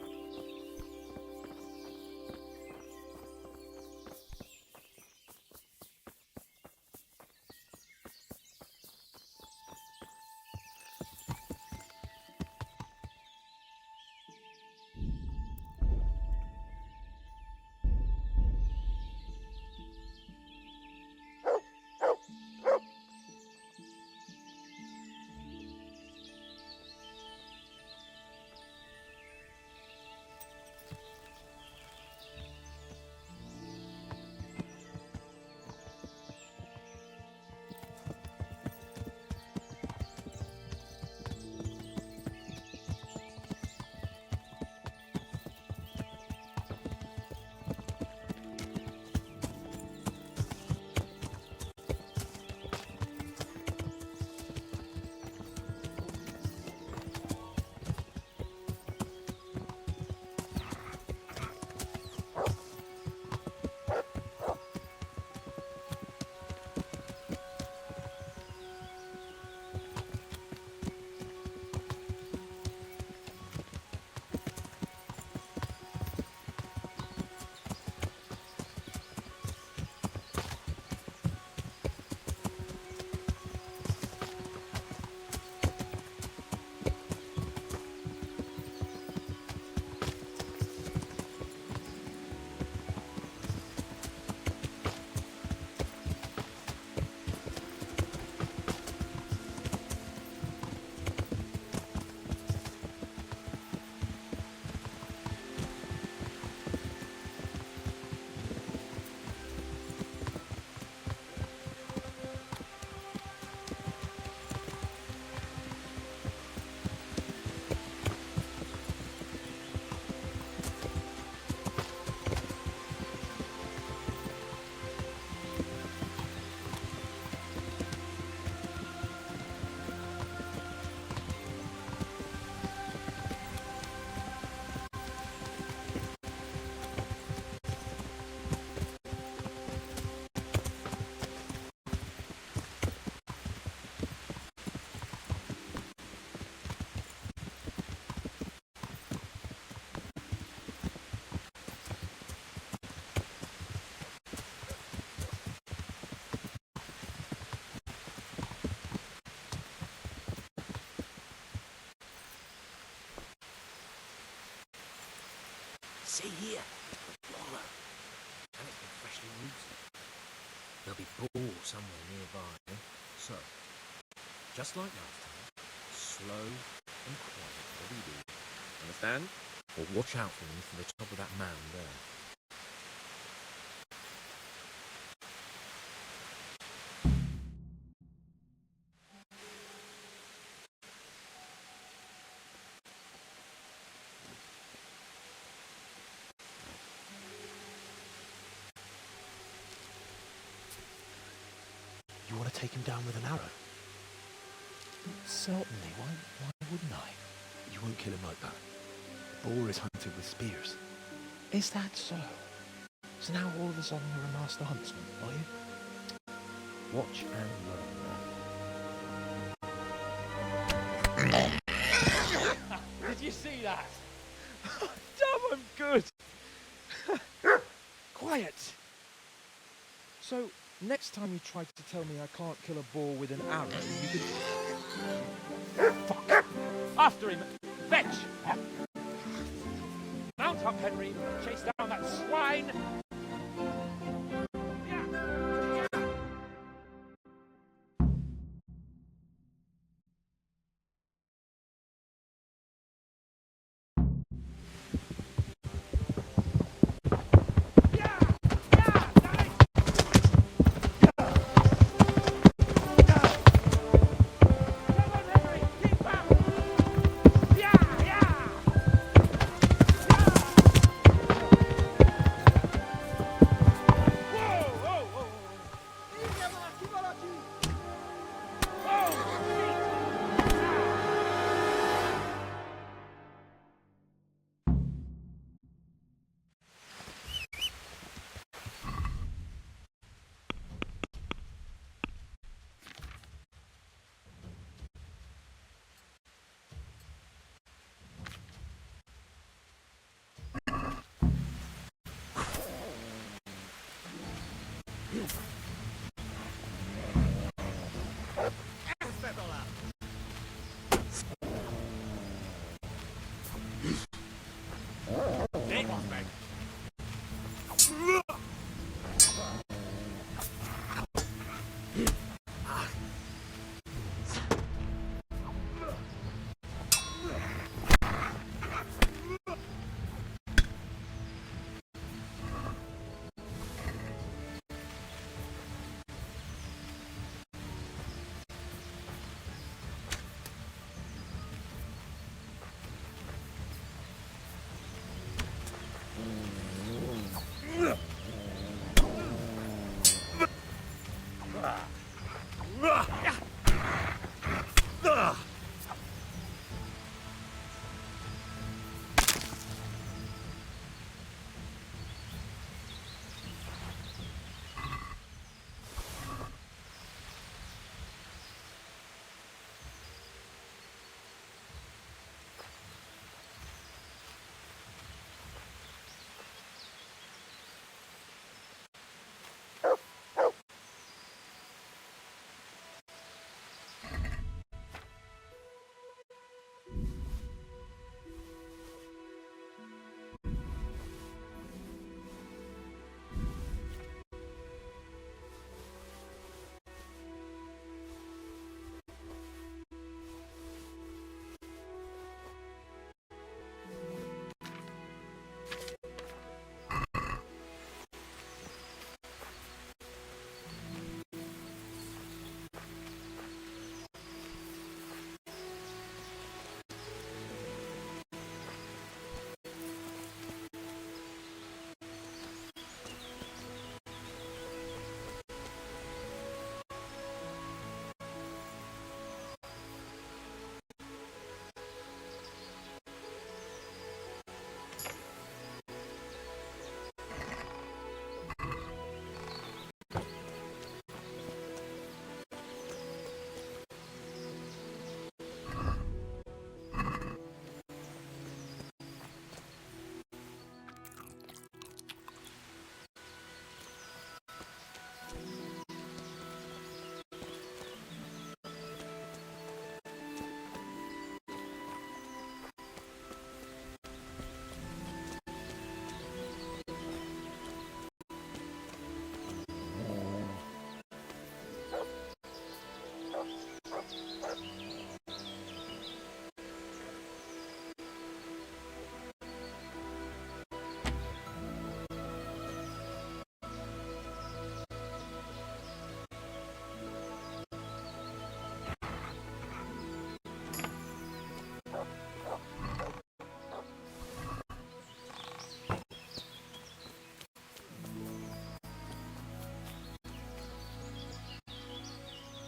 See here, wallow. And it's been freshly rooted. There'll be boar somewhere nearby. So, just like last time, slow and quiet, whatever you do. Understand? Or watch out for me from the top of that mound there. You want to take him down with an arrow? Certainly, why wouldn't I? You won't kill him like that. Boar is hunted with spears. Is that so? So now all of a sudden you're a master huntsman, are you? Watch and learn. Did you see that? Damn, I'm good. Quiet. So, next time you try to tell me I can't kill a boar with an arrow, you could... Fuck! After him! Fetch! Mount up, Henry. Chase down that swine!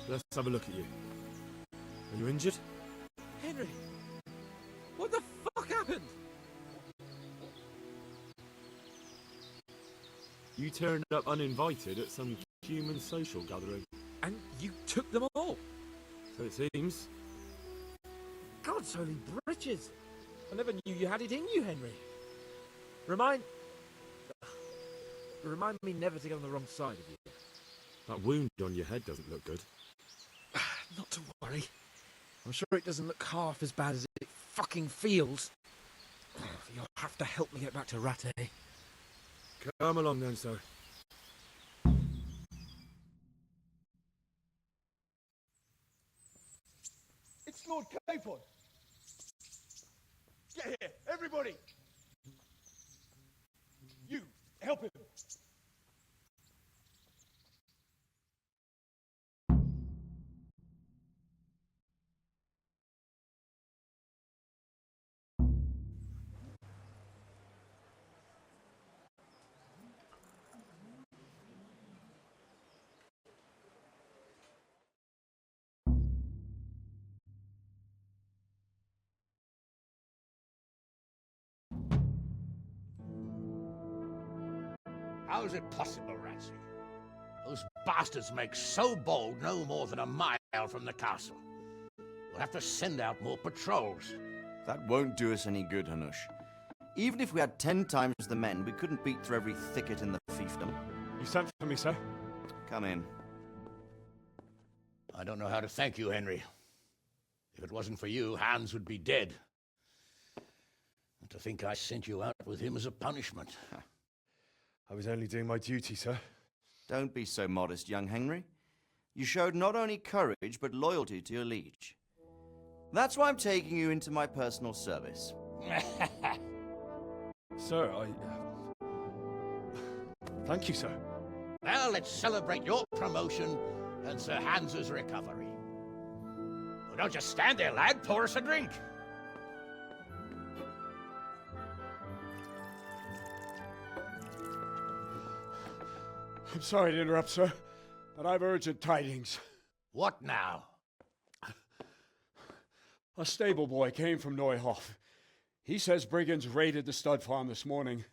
Let's have a look at you. Are you injured? Henry! What the fuck happened? You turned up uninvited at some human social gathering. And you took them all? So it seems. God's holy britches! I never knew you had it in you, Henry. Remind me never to get on the wrong side of you. That wound on your head doesn't look good. Not to worry. I'm sure it doesn't look half as bad as it fucking feels. You'll have to help me get back to Rattay. Come along then, sir. It's Lord Capon. Get here, everybody. You, help him. How is it possible, Ratsy? Those bastards make so bold no more than a mile from the castle. We'll have to send out more patrols. That won't do us any good, Hanush. Even if we had 10 times the men, we couldn't beat through every thicket in the fiefdom. You sent for me, sir? Come in. I don't know how to thank you, Henry. If it wasn't for you, Hans would be dead. And to think I sent you out with him as a punishment. I was only doing my duty, sir. Don't be so modest, young Henry. You showed not only courage, but loyalty to your liege. That's why I'm taking you into my personal service. Sir, thank you, sir. Well, let's celebrate your promotion and Sir Hans's recovery. Well, don't just stand there, lad. Pour us a drink. I'm sorry to interrupt, sir, but I've urgent tidings. What now? A stable boy came from Neuhof. He says brigands raided the stud farm this morning.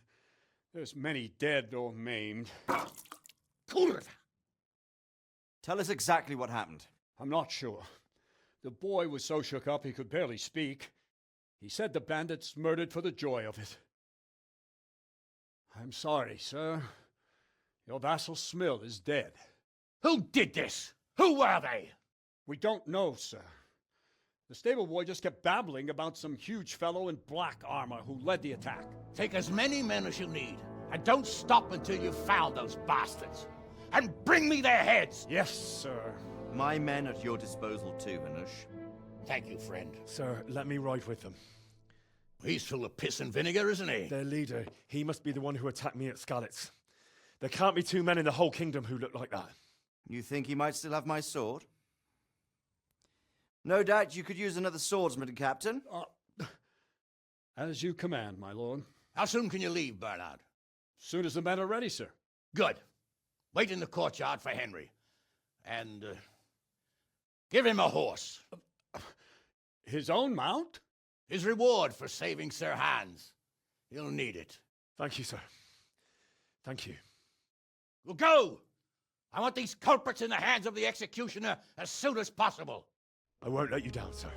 There's many dead or maimed. Tell us exactly what happened. I'm not sure. The boy was so shook up he could barely speak. He said the bandits murdered for the joy of it. I'm sorry, sir. Your vassal Smill is dead. Who did this? Who were they? We don't know, sir. The stable boy just kept babbling about some huge fellow in black armor who led the attack. Take as many men as you need, and don't stop until you've found those bastards. And bring me their heads! Yes, sir. My men at your disposal too, Hanush. Thank you, friend. Sir, let me ride with them. He's full of piss and vinegar, isn't he? Their leader, he must be the one who attacked me at Skalitz. There can't be 2 men in the whole kingdom who look like that. You think he might still have my sword? No doubt you could use another swordsman, Captain. As you command, my lord. How soon can you leave, Bernard? Soon as the men are ready, sir. Good. Wait in the courtyard for Henry. And, give him a horse. His own mount? His reward for saving Sir Hans. He'll need it. Thank you, sir. Thank you. Well, go! I want these culprits in the hands of the executioner as soon as possible. I won't let you down, sir.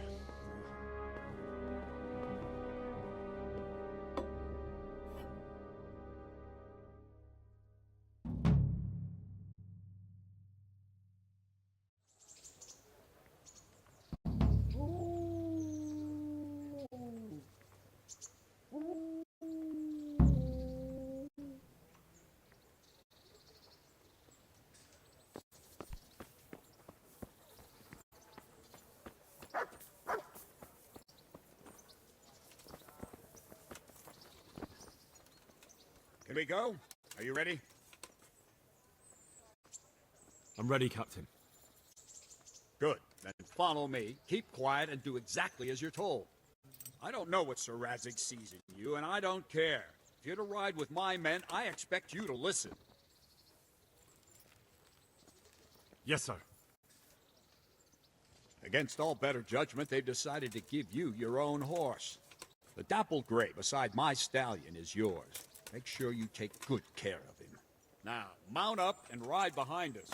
Can we go? Are you ready? I'm ready, Captain. Good. Then follow me, keep quiet, and do exactly as you're told. I don't know what Sir Radzig sees in you, and I don't care. If you're to ride with my men, I expect you to listen. Yes, sir. Against all better judgment, they've decided to give you your own horse. The dappled gray beside my stallion is yours. Make sure you take good care of him. Now, mount up and ride behind us.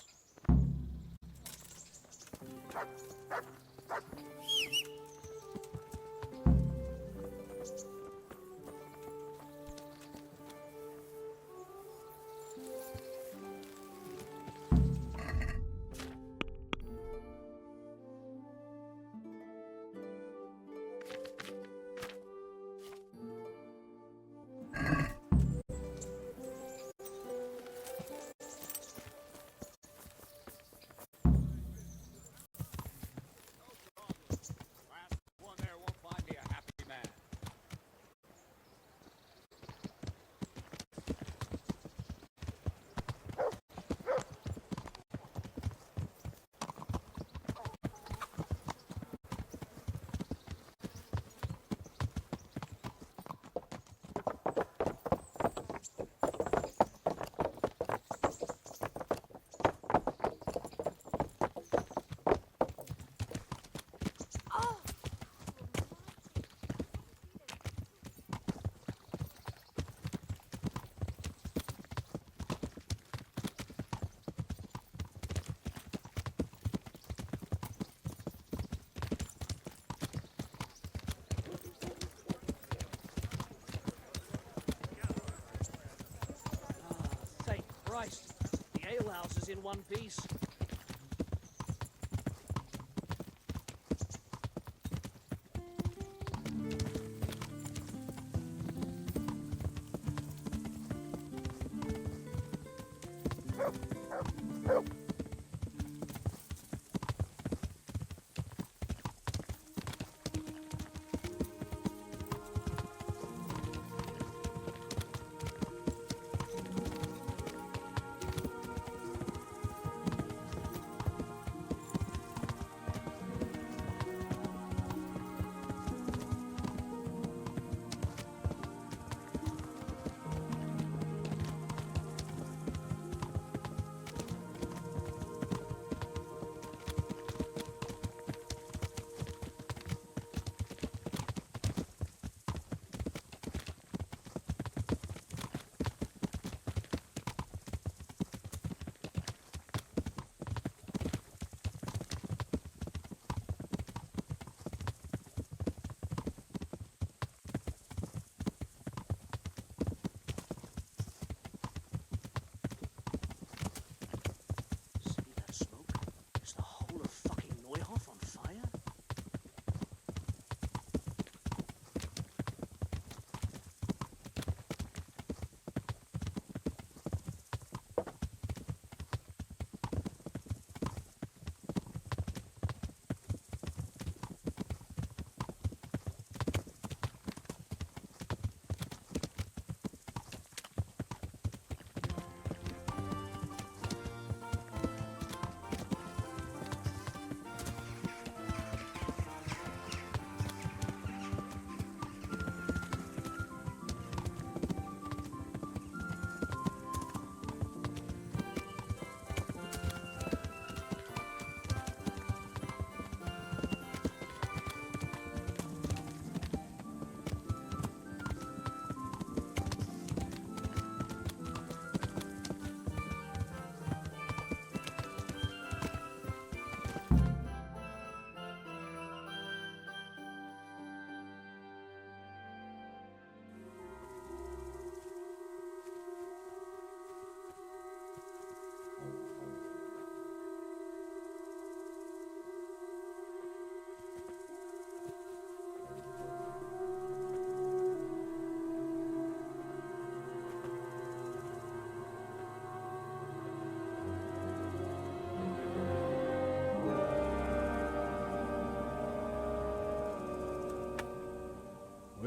Christ, the alehouse is in one piece.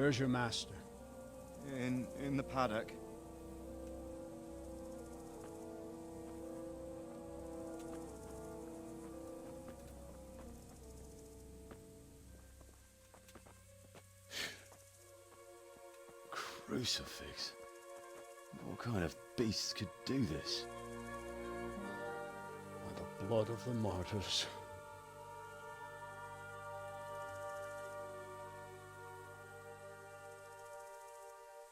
Where's your master? In the paddock. Crucifix? What kind of beast could do this? By the blood of the martyrs.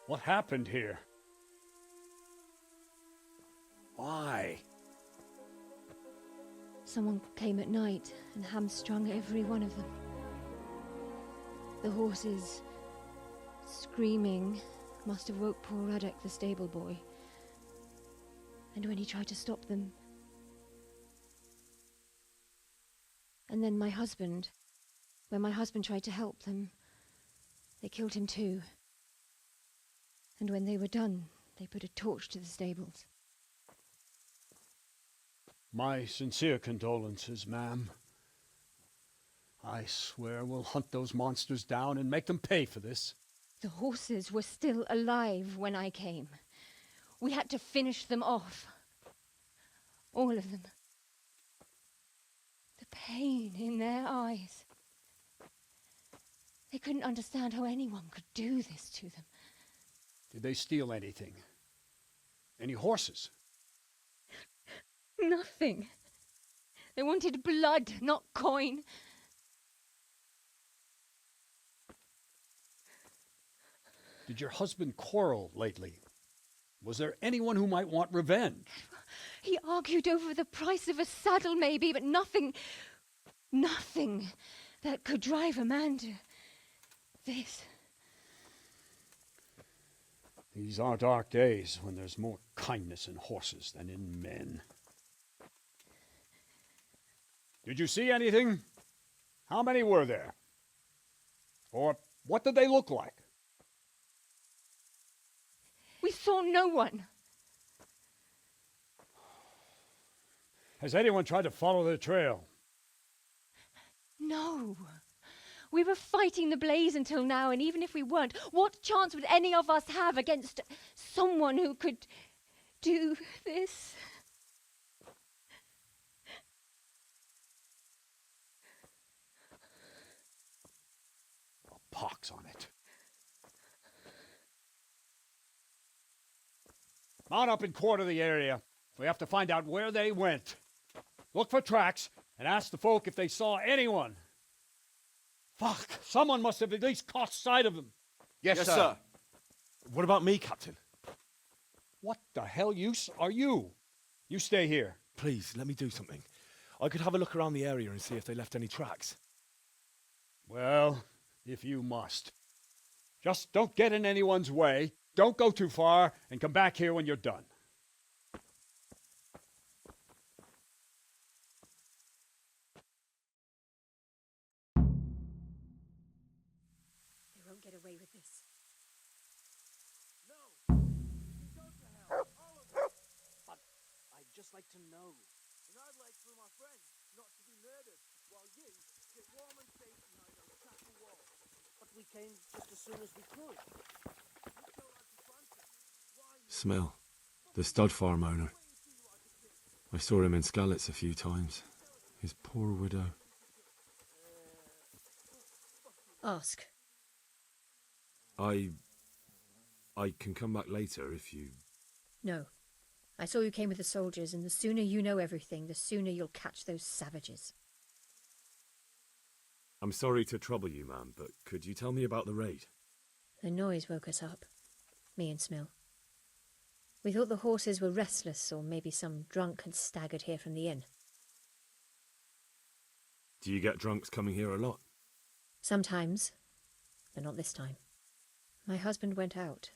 What happened here? Why? Someone came at night and hamstrung every one of them. The horses, screaming, must have woke poor Radek, the stable boy. And when he tried to stop them... And then my husband, when my husband tried to help them, they killed him too. And when they were done, they put a torch to the stables. My sincere condolences, ma'am. I swear we'll hunt those monsters down and make them pay for this. The horses were still alive when I came. We had to finish them off. All of them. The pain in their eyes. They couldn't understand how anyone could do this to them. Did they steal anything? Any horses? Nothing. They wanted blood, not coin. Did your husband quarrel lately? Was there anyone who might want revenge? He argued over the price of a saddle, maybe, but nothing that could drive a man to this. These are dark days when there's more kindness in horses than in men. Did you see anything? How many were there? Or what did they look like? We saw no one. Has anyone tried to follow the trail? No. We were fighting the blaze until now, and even if we weren't, what chance would any of us have against someone who could do this? A pox on it. Mount up and quarter the area. We have to find out where they went. Look for tracks and ask the folk if they saw anyone. Fuck! Someone must have at least caught sight of them. Yes, sir. What about me, Captain? What the hell use are you? You stay here. Please, let me do something. I could have a look around the area and see if they left any tracks. Well, if you must. Just don't get in anyone's way, don't go too far, and come back here when you're done. They won't get away with this. No! You go to hell, all of them! But I'd just like to know. And I'd like for my friends not to be murdered, while you sit warm and safe behind those castle walls. But we came just as soon as we could. Smell. The stud farm owner. I saw him in Skalitz a few times. His poor widow. Ask. I can come back later if you... No. I saw you came with the soldiers, and the sooner you know everything, the sooner you'll catch those savages. I'm sorry to trouble you, ma'am, but could you tell me about the raid? The noise woke us up. Me and Smill. We thought the horses were restless, or maybe some drunk had staggered here from the inn. Do you get drunks coming here a lot? Sometimes, but not this time. My husband went out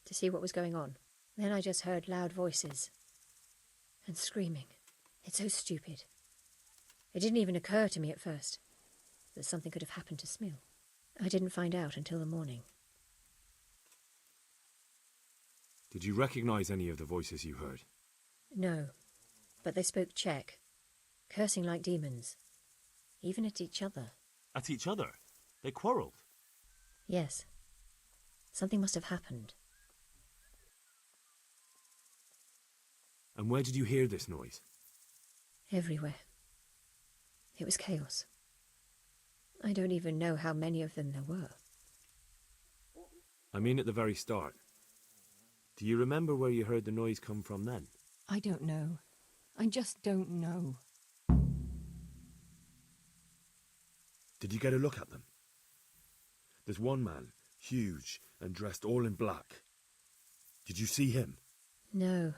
to see what was going on. Then I just heard loud voices and screaming. It's so stupid. It didn't even occur to me at first that something could have happened to Smill. I didn't find out until the morning. Did you recognize any of the voices you heard? No, but they spoke Czech, cursing like demons, even at each other. At each other? They quarrelled? Yes. Something must have happened. And where did you hear this noise? Everywhere. It was chaos. I don't even know how many of them there were. I mean at the very start. Do you remember where you heard the noise come from then? I don't know. I just don't know. Did you get a look at them? There's one man Huge and dressed all in black. Did you see him? No,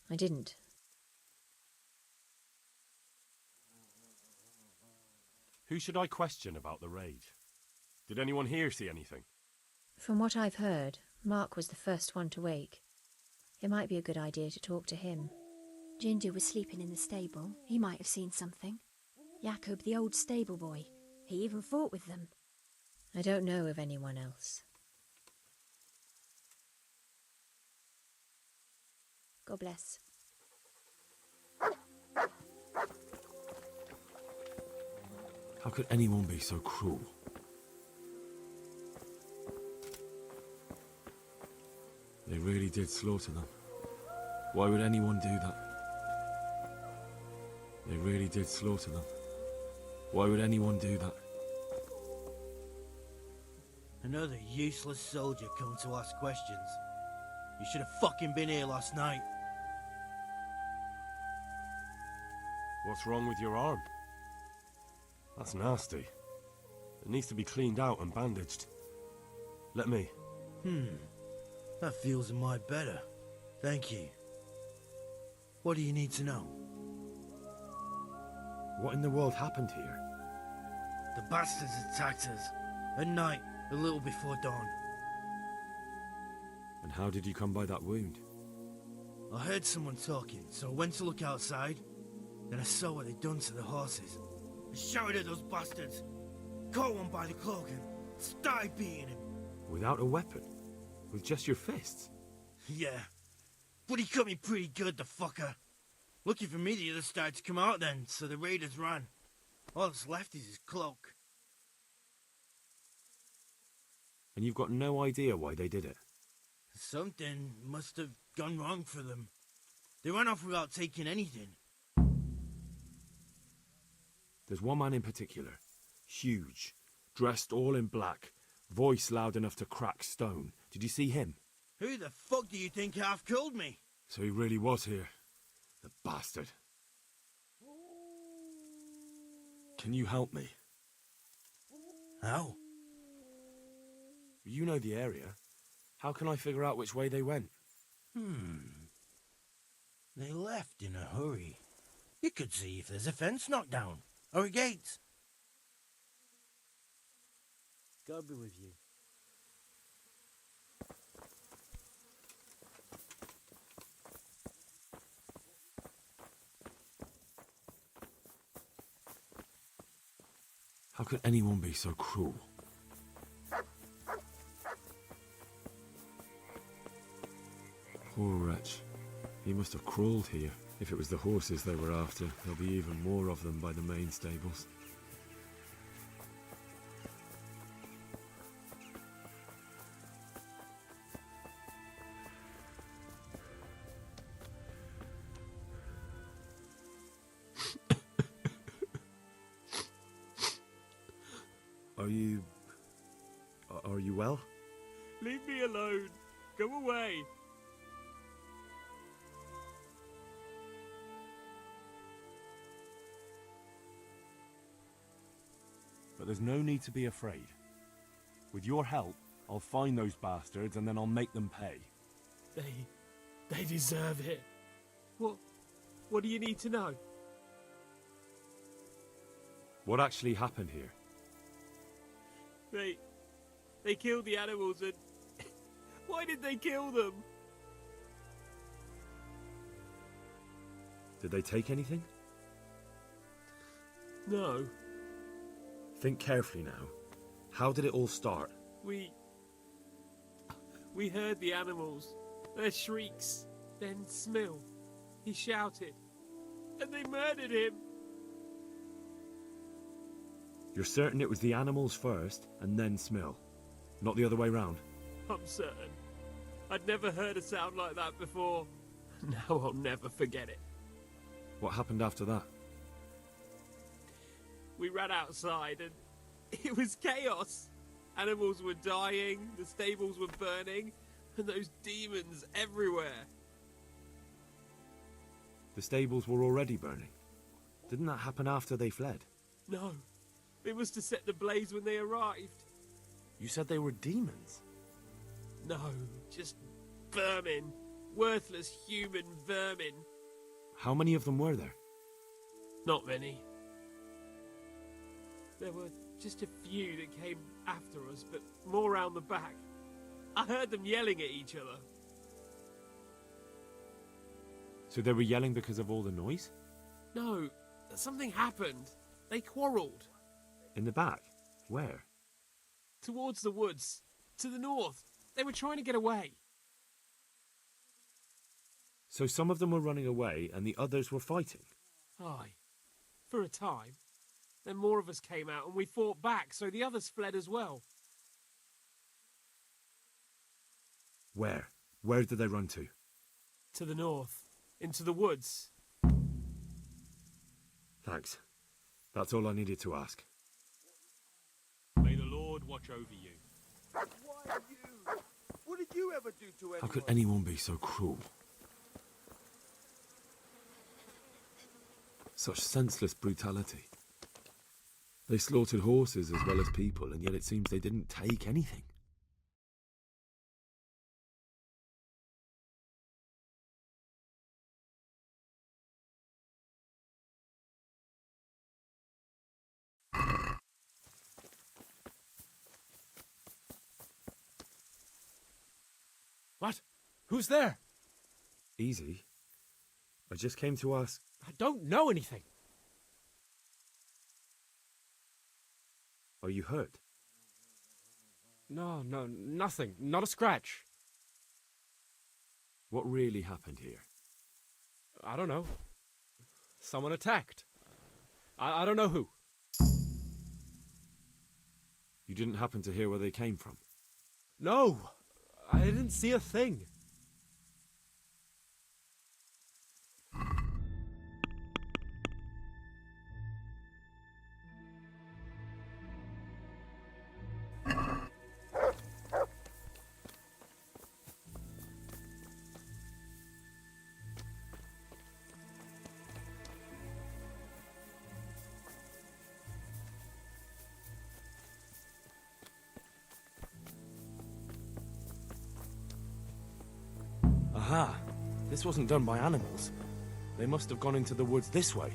I didn't. Who should I question about the raid? Did anyone here see anything? From what I've heard, Mark was the first one to wake. It might be a good idea to talk to him. Ginger was sleeping in the stable. He might have seen something. Jacob, the old stable boy. He even fought with them. I don't know of anyone else. God bless. How could anyone be so cruel? They really did slaughter them. Why would anyone do that? They really did slaughter them. Why would anyone do that? Another useless soldier come to ask questions. You should have fucking been here last night. What's wrong with your arm? That's nasty. It needs to be cleaned out and bandaged. Let me. That feels a mite better. Thank you. What do you need to know? What in the world happened here? The bastards attacked us. At night, a little before dawn. And how did you come by that wound? I heard someone talking, so I went to look outside. Then I saw what they'd done to the horses. I shouted at those bastards. Caught one by the cloak and started beating him. Without a weapon? With just your fists? Yeah. But he cut me pretty good, the fucker. Lucky for me, the others started to come out then, so the raiders ran. All that's left is his cloak. And you've got no idea why they did it? Something must have gone wrong for them. They ran off without taking anything. There's one man in particular. Huge. Dressed all in black. Voice loud enough to crack stone. Did you see him? Who the fuck do you think half killed me? So he really was here. The bastard. Can you help me? How? You know the area. How can I figure out which way they went? They left in a hurry. You could see if there's a fence knocked down. Or a gate. God be with you. How could anyone be so cruel? Poor wretch. He must have crawled here. If it was the horses they were after, there'll be even more of them by the main stables. Are you well? Leave me alone. Go away. But there's no need to be afraid. With your help, I'll find those bastards and then I'll make them pay. They deserve it. What do you need to know? What actually happened here? They killed the animals and... Why did they kill them? Did they take anything? No. Think carefully now. How did it all start? We heard the animals, their shrieks, then Smill. He shouted, and they murdered him. You're certain it was the animals first, and then Smill? Not the other way round? I'm certain. I'd never heard a sound like that before. Now I'll never forget it. What happened after that? We ran outside and it was chaos. Animals were dying, the stables were burning, and those demons everywhere. The stables were already burning. Didn't that happen after they fled? No, it was to set the blaze when they arrived. You said they were demons. No, just vermin. Worthless human vermin. How many of them were there? Not many. There were just a few that came after us, but more round the back. I heard them yelling at each other. So they were yelling because of all the noise? No, something happened. They quarrelled. In the back? Where? Towards the woods. To the north. They were trying to get away. So some of them were running away and the others were fighting? Aye. For a time. Then more of us came out and we fought back, so the others fled as well. Where? Where did they run to? To the north. Into the woods. Thanks. That's all I needed to ask. May the Lord watch over you. Why you? What did you ever do to anyone? How could anyone be so cruel? Such senseless brutality. They slaughtered horses as well as people, and yet it seems they didn't take anything. What? Who's there? Easy. I just came to ask... I don't know anything. Are you hurt? No, nothing. Not a scratch. What really happened here? I don't know. Someone attacked. I don't know who. You didn't happen to hear where they came from? No, I didn't see a thing. Aha! This wasn't done by animals. They must have gone into the woods this way.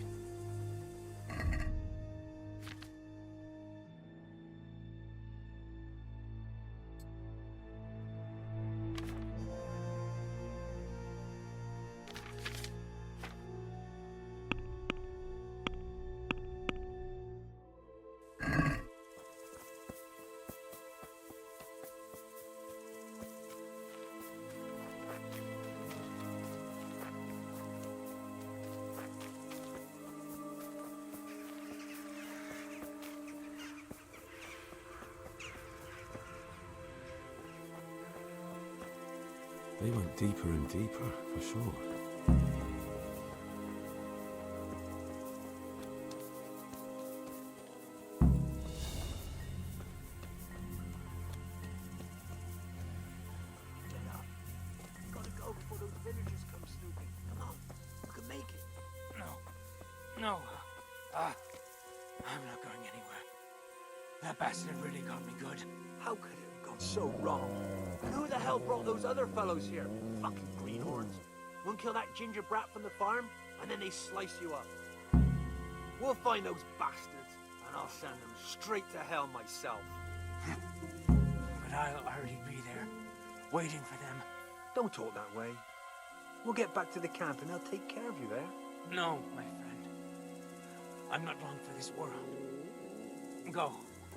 They went deeper and deeper, for sure. Get up. Gotta go before those villagers come snooping. Come on, you can make it. No. I'm not going anywhere. That bastard really got me good. How could it have gone so wrong? And who the hell brought those other fellows here? Fucking greenhorns. One kill that ginger brat from the farm, and then they slice you up. We'll find those bastards, and I'll send them straight to hell myself. But I'll already be there, waiting for them. Don't talk that way. We'll get back to the camp, and they'll take care of you there. No, my friend. I'm not long for this world. Go,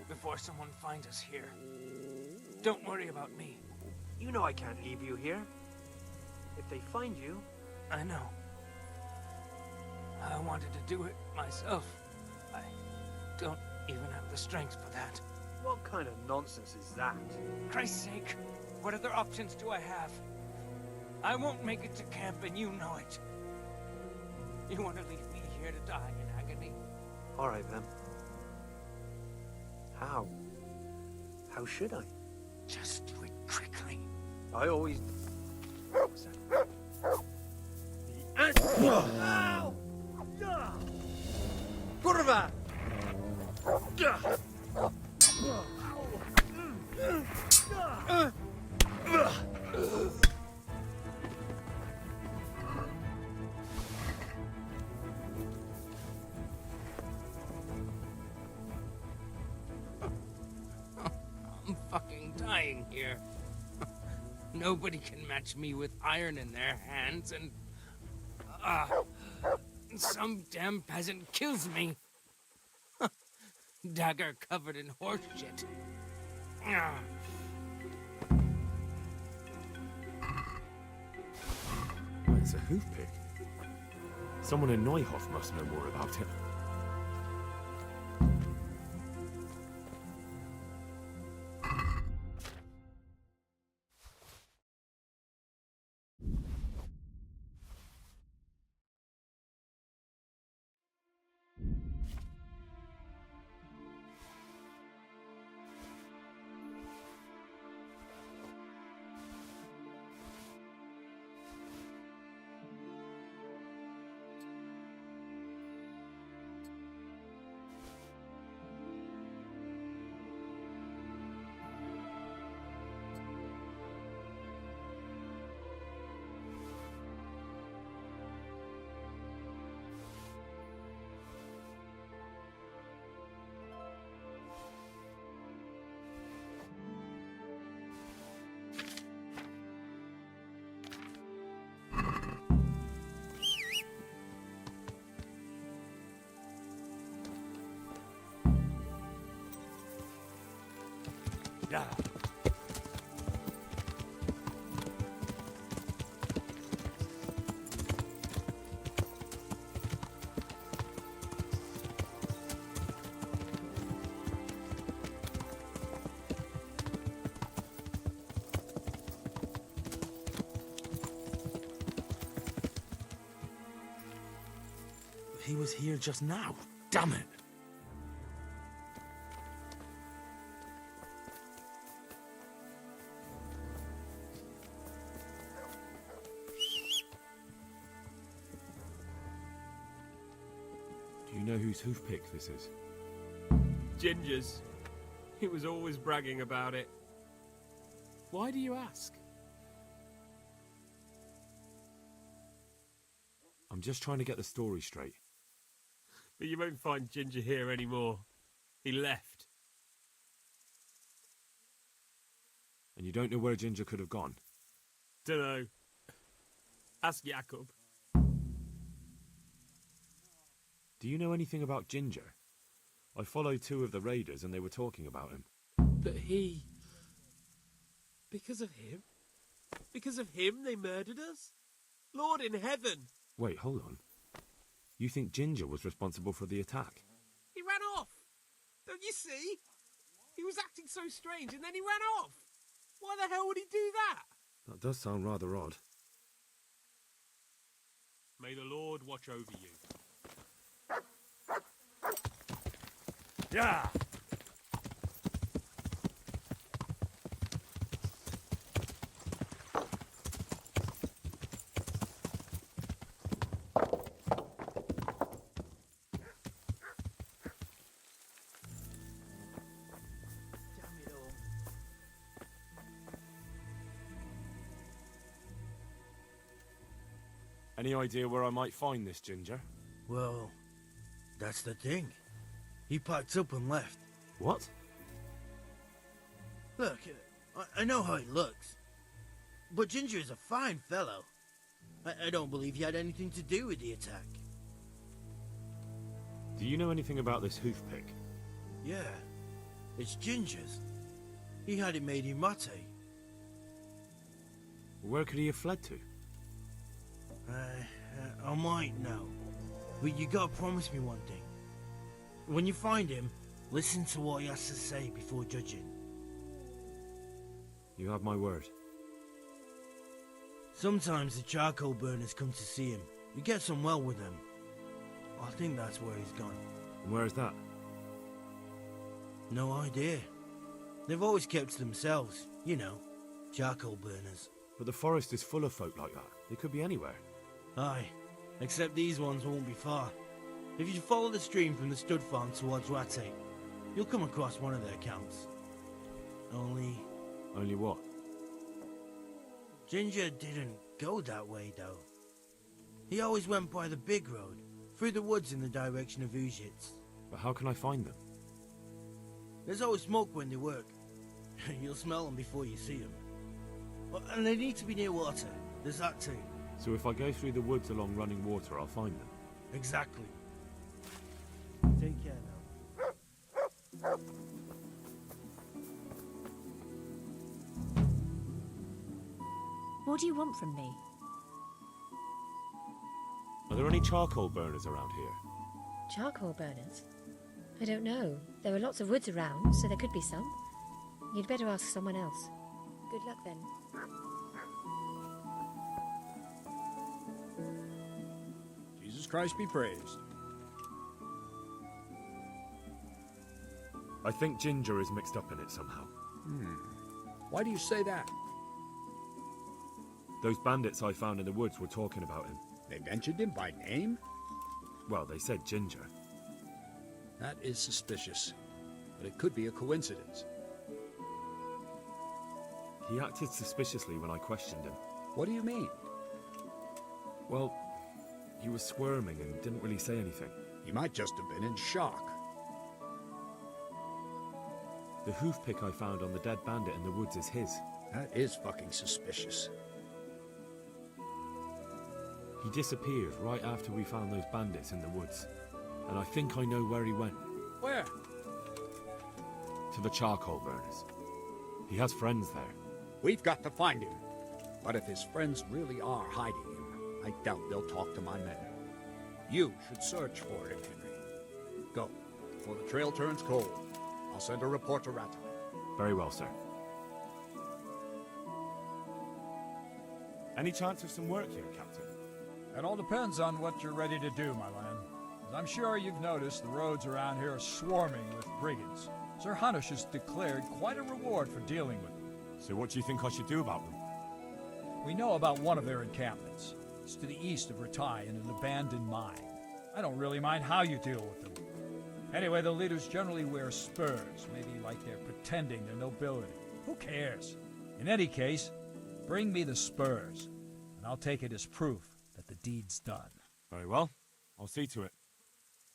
before someone finds us here. Don't worry about me. You know I can't leave you here. If they find you... I know. I wanted to do it myself. I don't even have the strength for that. What kind of nonsense is that? Christ's sake, what other options do I have? I won't make it to camp and you know it. You want to leave me here to die in agony? All right, then. How? How should I? Just do it quickly. I always... Kurwa! dying here. Nobody can match me with iron in their hands, and... some damn peasant kills me. Dagger covered in horse shit. It's a hoofpick. Someone in Neuhof must know more about it. Yeah. He was here just now. Damn it. Do you know whose hoofpick this is? Ginger's. He was always bragging about it. Why do you ask? I'm just trying to get the story straight. But you won't find Ginger here anymore. He left. And you don't know where Ginger could have gone? Dunno. Ask Jakob. Do you know anything about Ginger? I followed 2 of the raiders and they were talking about him. But he... Because of him? Because of him they murdered us? Lord in heaven! Wait, hold on. You think Ginger was responsible for the attack? He ran off! Don't you see? He was acting so strange and then he ran off! Why the hell would he do that? That does sound rather odd. May the Lord watch over you. Yeah. Any idea where I might find this Ginger? Well, that's the thing. He packed up and left. What? Look, I know how he looks. But Ginger is a fine fellow. I don't believe he had anything to do with the attack. Do you know anything about this hoofpick? Yeah, it's Ginger's. He had it made in Mate. Where could he have fled to? I might know. But you gotta promise me one thing. When you find him, listen to what he has to say before judging. You have my word. Sometimes the charcoal burners come to see him. He gets on well with them. I think that's where he's gone. And where is that? No idea. They've always kept to themselves, you know, charcoal burners. But the forest is full of folk like that. They could be anywhere. Aye, except these ones won't be far. If you follow the stream from the stud farm towards Rate, you'll come across one of their camps. Only what? Ginger didn't go that way, though. He always went by the big road, through the woods in the direction of Uzhitz. But how can I find them? There's always smoke when they work. You'll smell them before you see them. And they need to be near water. There's that too. So if I go through the woods along running water, I'll find them? Exactly. Take care now. What do you want from me? Are there any charcoal burners around here? Charcoal burners? I don't know. There are lots of woods around, so there could be some. You'd better ask someone else. Good luck then. Jesus Christ be praised. I think Ginger is mixed up in it somehow. Why do you say that? Those bandits I found in the woods were talking about him. They mentioned him by name? Well, they said Ginger. That is suspicious, but it could be a coincidence. He acted suspiciously when I questioned him. What do you mean? Well, he was squirming and didn't really say anything. He might just have been in shock. The hoof pick I found on the dead bandit in the woods is his. That is fucking suspicious. He disappeared right after we found those bandits in the woods. And I think I know where he went. Where? To the charcoal burners. He has friends there. We've got to find him. But if his friends really are hiding him, I doubt they'll talk to my men. You should search for him, Henry. Go, before the trail turns cold. I'll send a report to Rattler. Very well, sir. Any chance of some work here, Captain? It all depends on what you're ready to do, my lad. As I'm sure you've noticed, the roads around here are swarming with brigands. Sir Hanush has declared quite a reward for dealing with them. So what do you think I should do about them? We know about one of their encampments. It's to the east of Ratai in an abandoned mine. I don't really mind how you deal with them. Anyway, the leaders generally wear spurs, maybe like they're pretending they're nobility. Who cares? In any case, bring me the spurs, and I'll take it as proof that the deed's done. Very well. I'll see to it.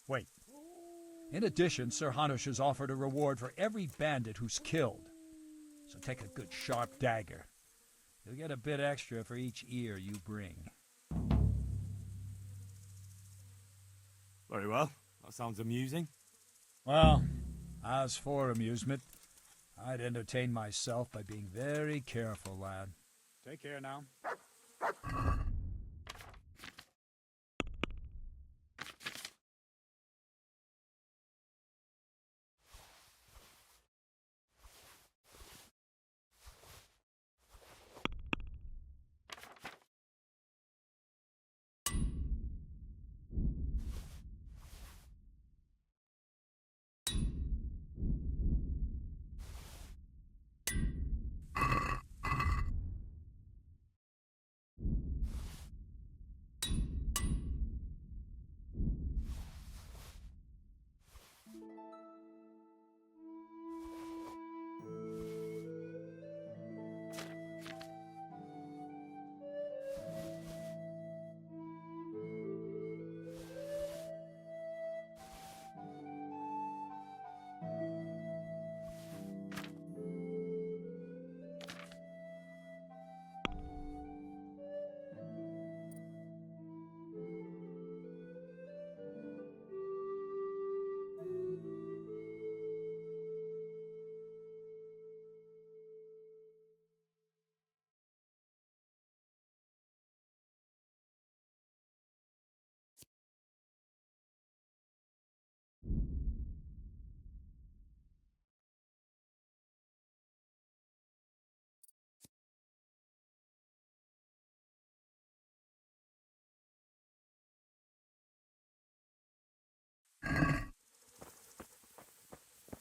Wait. In addition, Sir Hanush has offered a reward for every bandit who's killed. So take a good sharp dagger. You'll get a bit extra for each ear you bring. Very well. That sounds amusing. Well, as for amusement, I'd entertain myself by being very careful, lad. Take care now.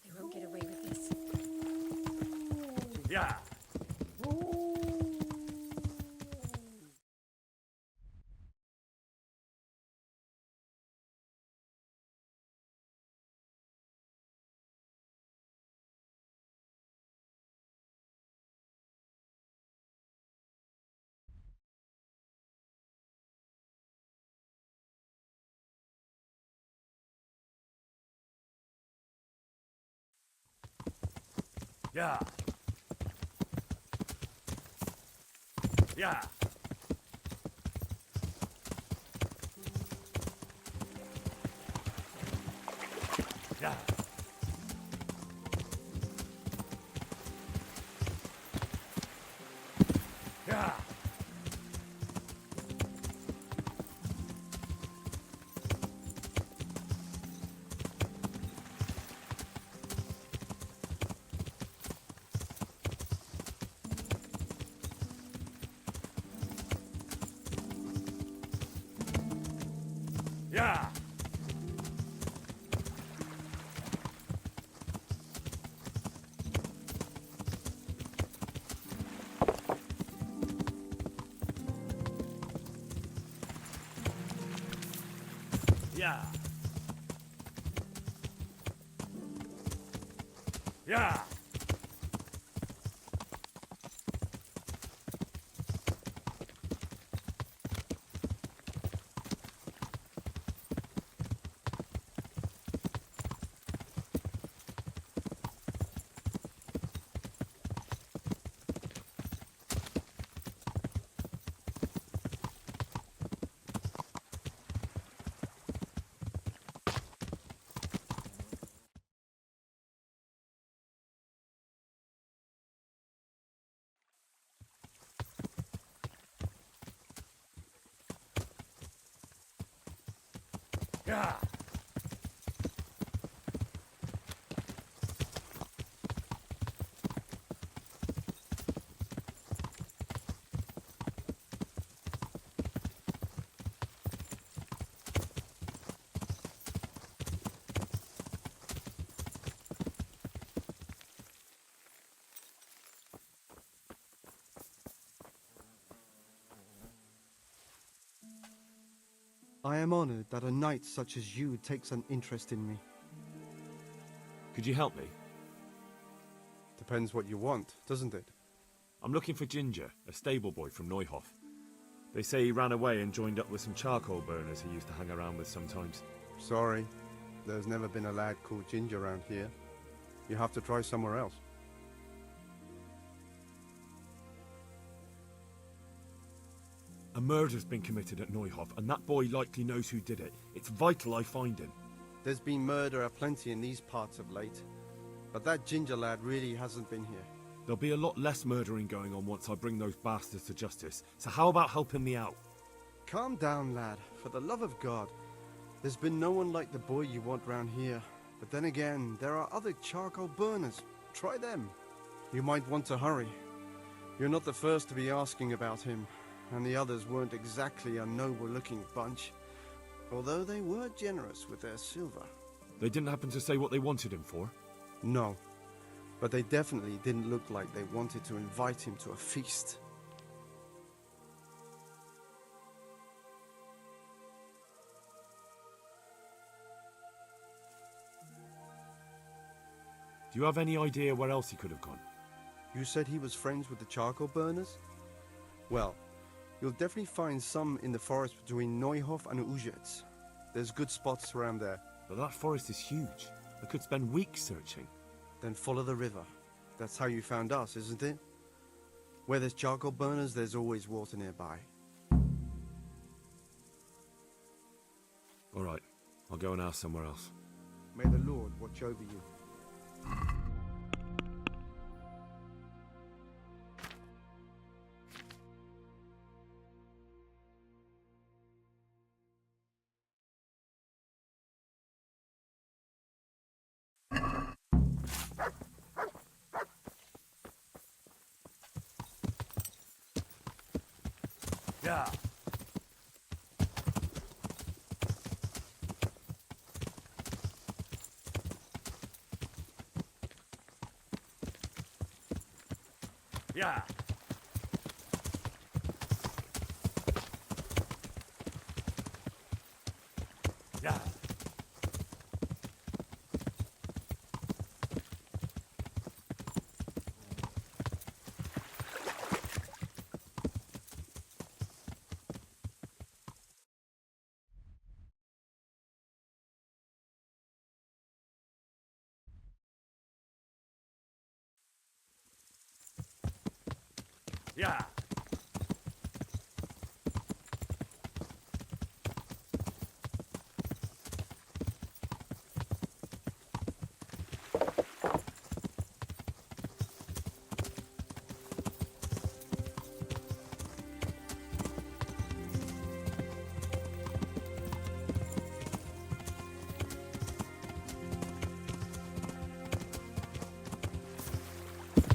They won't get away with this. Yeah. Yeah. Yeah. Yeah. Yeah. Yeah. Yeah. Yeah. Yeah. I am honored that a knight such as you takes an interest in me. Could you help me? Depends what you want, doesn't it? I'm looking for Ginger, a stable boy from Neuhof. They say he ran away and joined up with some charcoal burners he used to hang around with sometimes. Sorry, there's never been a lad called Ginger around here. You have to try somewhere else. A murder's been committed at Neuhof, and that boy likely knows who did it. It's vital I find him. There's been murder aplenty in these parts of late, but that Ginger lad really hasn't been here. There'll be a lot less murdering going on once I bring those bastards to justice, so how about helping me out? Calm down, lad. For the love of God. There's been no one like the boy you want round here. But then again, there are other charcoal burners. Try them. You might want to hurry. You're not the first to be asking about him, and the others weren't exactly a noble-looking bunch, although they were generous with their silver. They didn't happen to say what they wanted him for? No, but they definitely didn't look like they wanted to invite him to a feast. Do you have any idea where else he could have gone? You said he was friends with the charcoal burners? Well, you'll definitely find some in the forest between Neuhof and Uzhetz. There's good spots around there. But that forest is huge. I could spend weeks searching. Then follow the river. That's how you found us, isn't it? Where there's charcoal burners, there's always water nearby. All right, I'll go and ask somewhere else. May the Lord watch over you. Yeah. Yeah. Yeah. Yeah.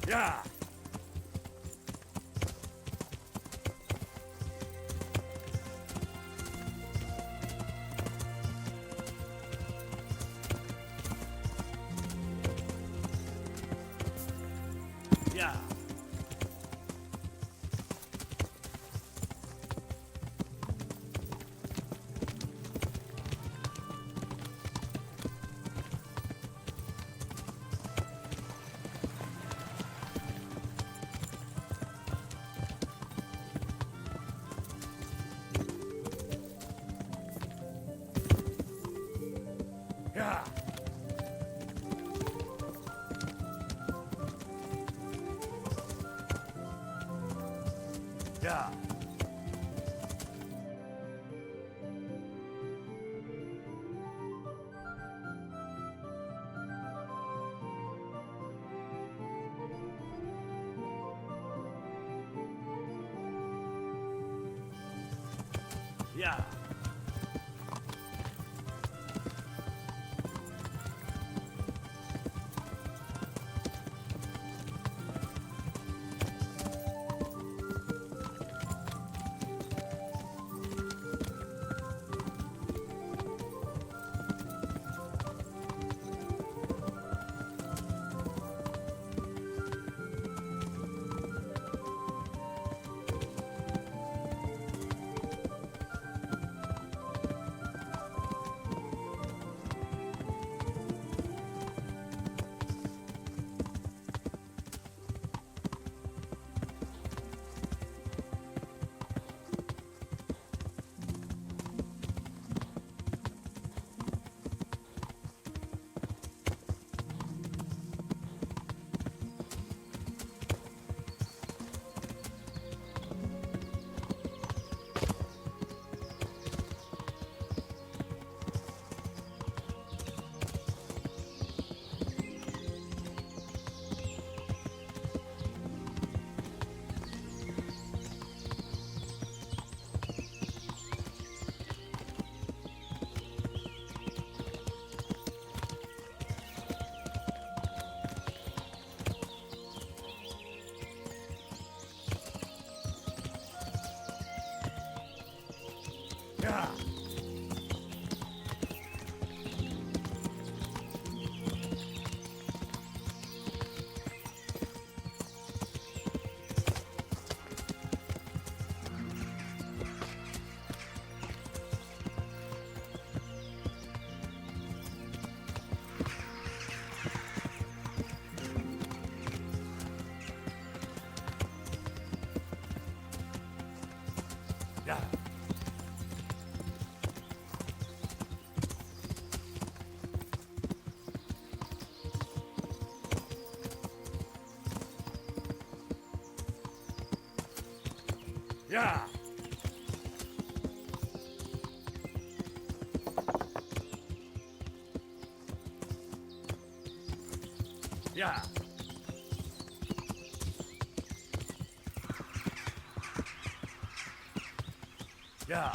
Yeah. Yeah. Yeah. Yeah. Yeah. Yeah. Yeah. Yeah. Yeah. Yeah.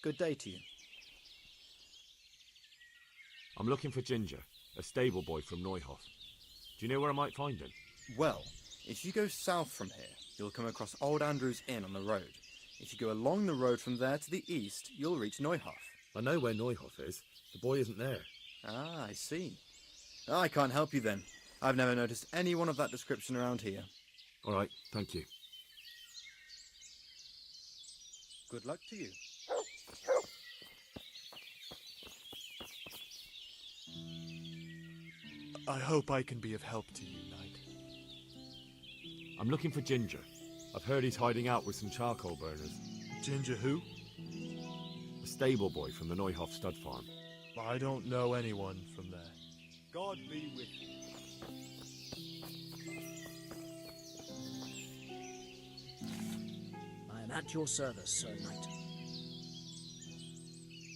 Good day to you. I'm looking for Ginger, a stable boy from Neuhof. Do you know where I might find him? Well, if you go south from here, you'll come across Old Andrew's Inn on the road. If you go along the road from there to the east, you'll reach Neuhof. I know where Neuhof is. The boy isn't there. Ah, I see. I can't help you then. I've never noticed anyone of that description around here. All right, thank you. Good luck to you. I hope I can be of help to you, Knight. I'm looking for Ginger. I've heard he's hiding out with some charcoal burners. Ginger who? A stable boy from the Neuhof stud farm. I don't know anyone from there. God be with you. I'm at your service, Sir Knight.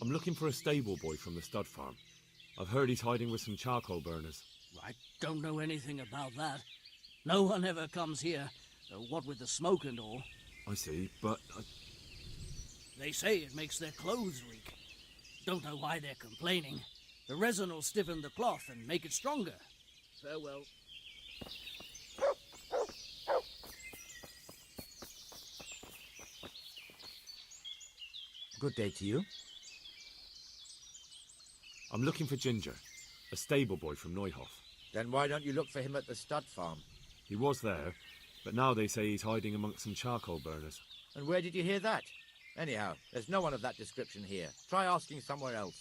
I'm looking for a stable boy from the stud farm. I've heard he's hiding with some charcoal burners. I don't know anything about that. No one ever comes here, what with the smoke and all. I see, but... They say it makes their clothes reek. Don't know why they're complaining. The resin will stiffen the cloth and make it stronger. Farewell. Good day to you. I'm looking for Ginger, a stable boy from Neuhof. Then why don't you look for him at the stud farm? He was there, but now they say he's hiding amongst some charcoal burners. And where did you hear that? Anyhow, there's no one of that description here. Try asking somewhere else.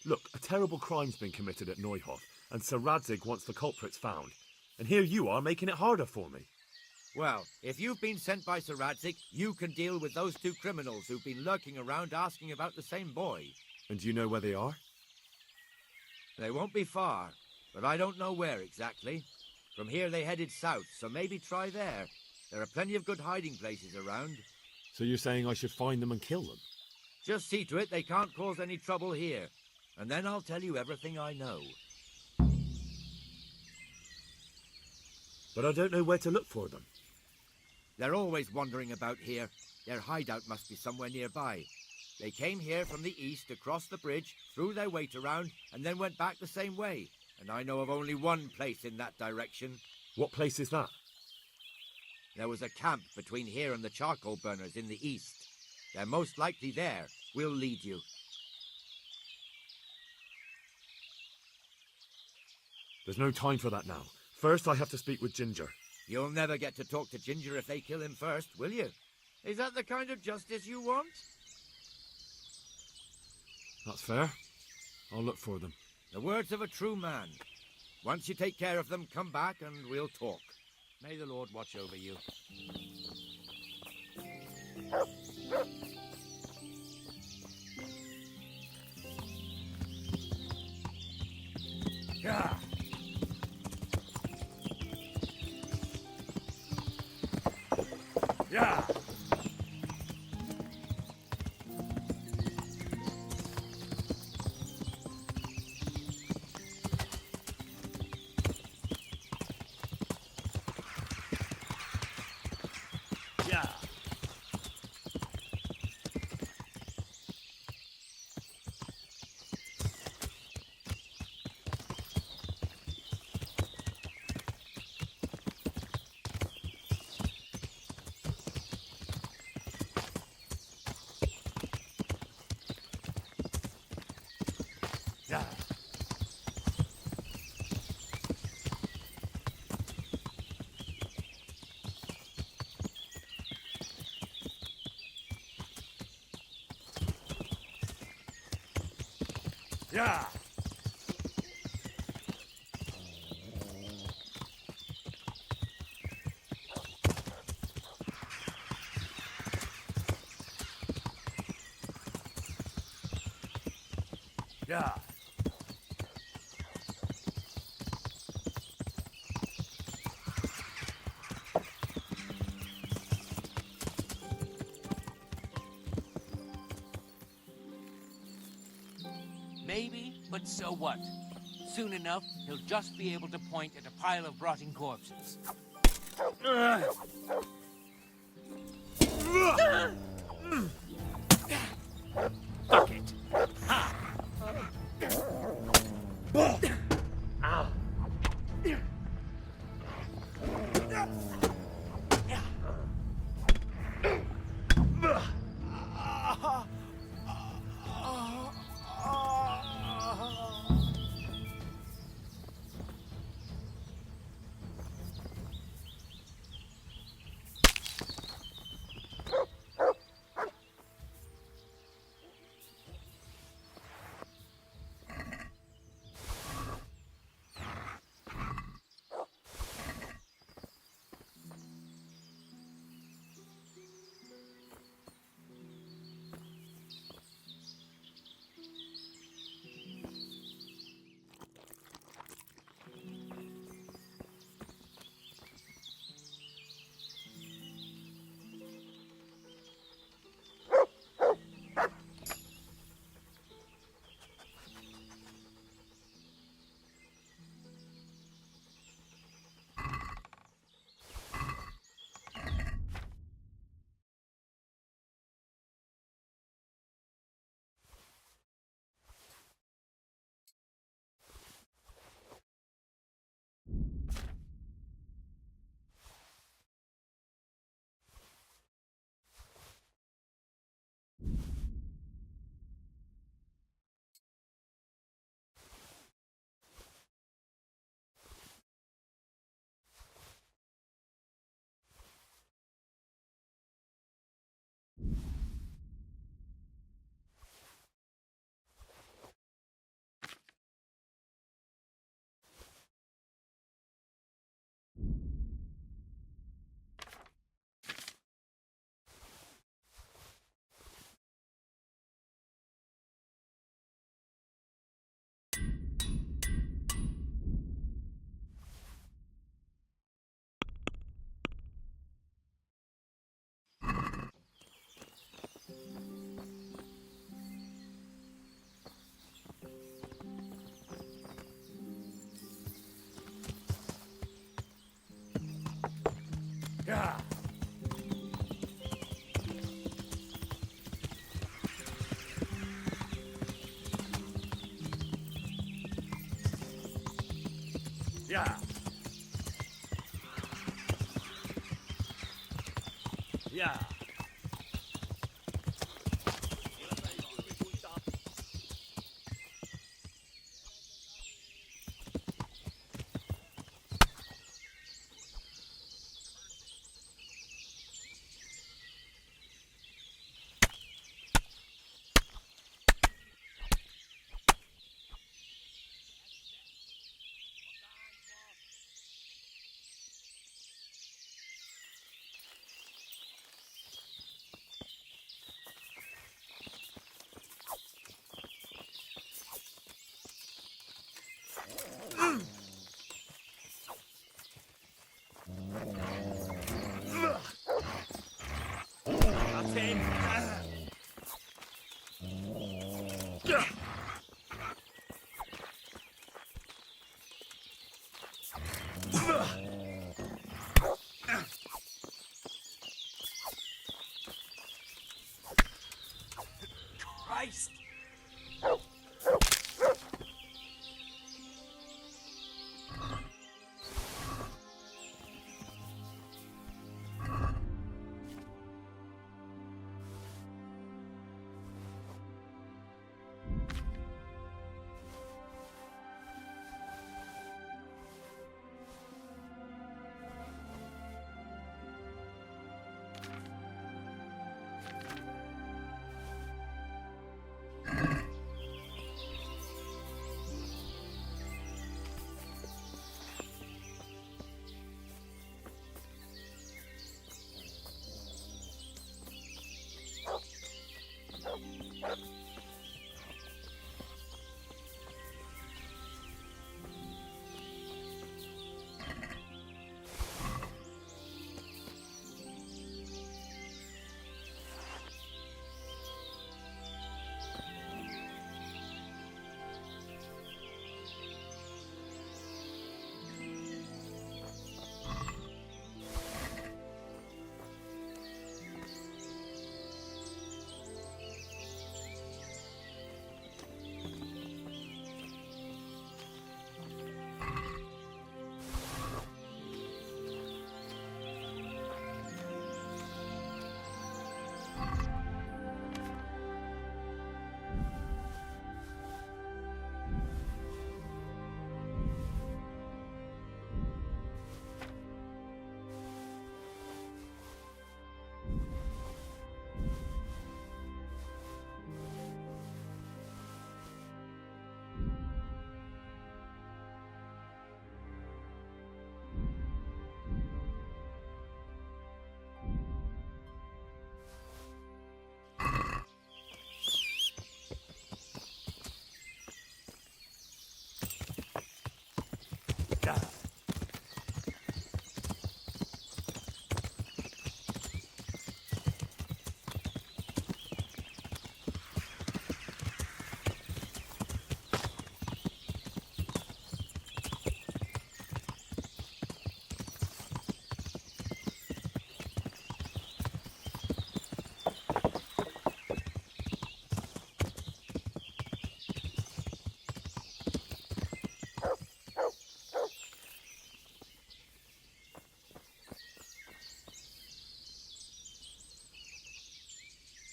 Look, a terrible crime's been committed at Neuhof, and Sir Radzig wants the culprits found. And here you are making it harder for me. Well, if you've been sent by Sir Radzig, you can deal with those two criminals who've been lurking around asking about the same boy. And do you know where they are? They won't be far, but I don't know where exactly. From here they headed south, so maybe try there. There are plenty of good hiding places around. So you're saying I should find them and kill them? Just see to it they can't cause any trouble here. And then I'll tell you everything I know. But I don't know where to look for them. They're always wandering about here. Their hideout must be somewhere nearby. They came here from the east, across the bridge, threw their weight around, and then went back the same way. And I know of only one place in that direction. What place is that? There was a camp between here and the charcoal burners in the east. They're most likely there. We'll lead you. There's no time for that now. First, I have to speak with Ginger. You'll never get to talk to Ginger if they kill him first, will you? Is that the kind of justice you want? That's fair. I'll look for them. The words of a true man. Once you take care of them, come back and we'll talk. May the Lord watch over you. Yeah. Yeah. Yeah. Yeah. Yeah. Yeah. Maybe, but so what? Soon enough, he'll just be able to point at a pile of rotting corpses. Fuck it. Ha! Ow. Yeah. Yeah. That's it. Christ!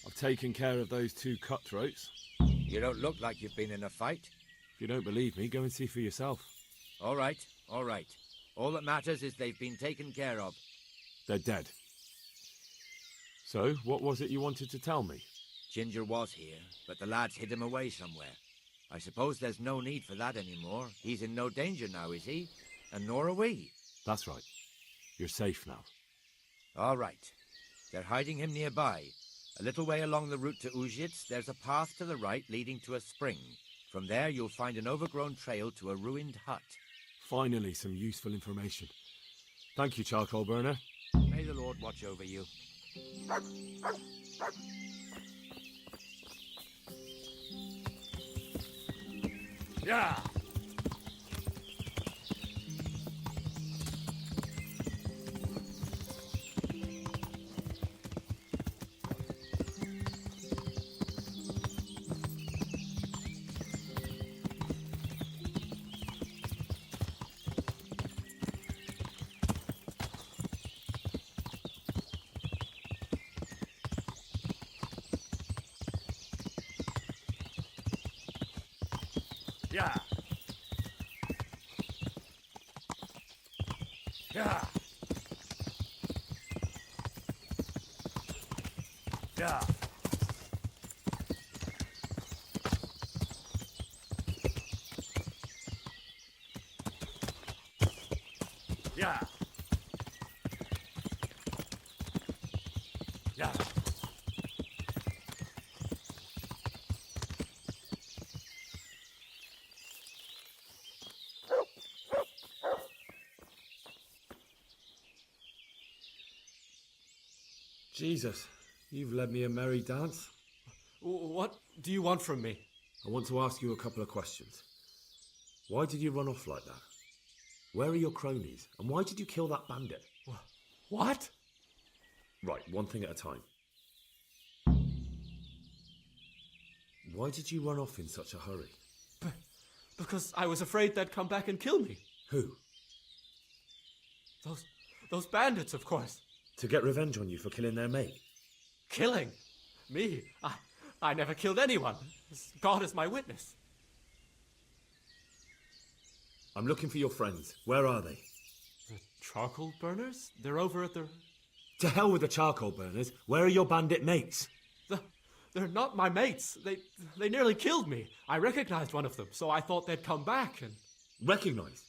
I've taken care of those two cutthroats. You don't look like you've been in a fight. If you don't believe me, go and see for yourself. All right, all right. All that matters is they've been taken care of. They're dead. So, what was it you wanted to tell me? Ginger was here, but the lads hid him away somewhere. I suppose there's no need for that anymore. He's in no danger now, is he? And nor are we. That's right. You're safe now. All right. They're hiding him nearby. A little way along the route to Uzhitz, there's a path to the right leading to a spring. From there, you'll find an overgrown trail to a ruined hut. Finally, some useful information. Thank you, charcoal burner. May the Lord watch over you. Yeah. Yeah. Yeah. Yeah. Yeah. Yeah. Jesus, you've led me a merry dance. What do you want from me? I want to ask you a couple of questions. Why did you run off like that? Where are your cronies? And why did you kill that bandit? What? Right, one thing at a time. Why did you run off in such a hurry? Because I was afraid they'd come back and kill me. Who? Those bandits, of course. To get revenge on you for killing their mate? Killing? Me? I never killed anyone. God is my witness. I'm looking for your friends. Where are they? The charcoal burners? They're over at the... To hell with the charcoal burners. Where are your bandit mates? They're not my mates. They nearly killed me. I recognized one of them, so I thought they'd come back and... Recognized?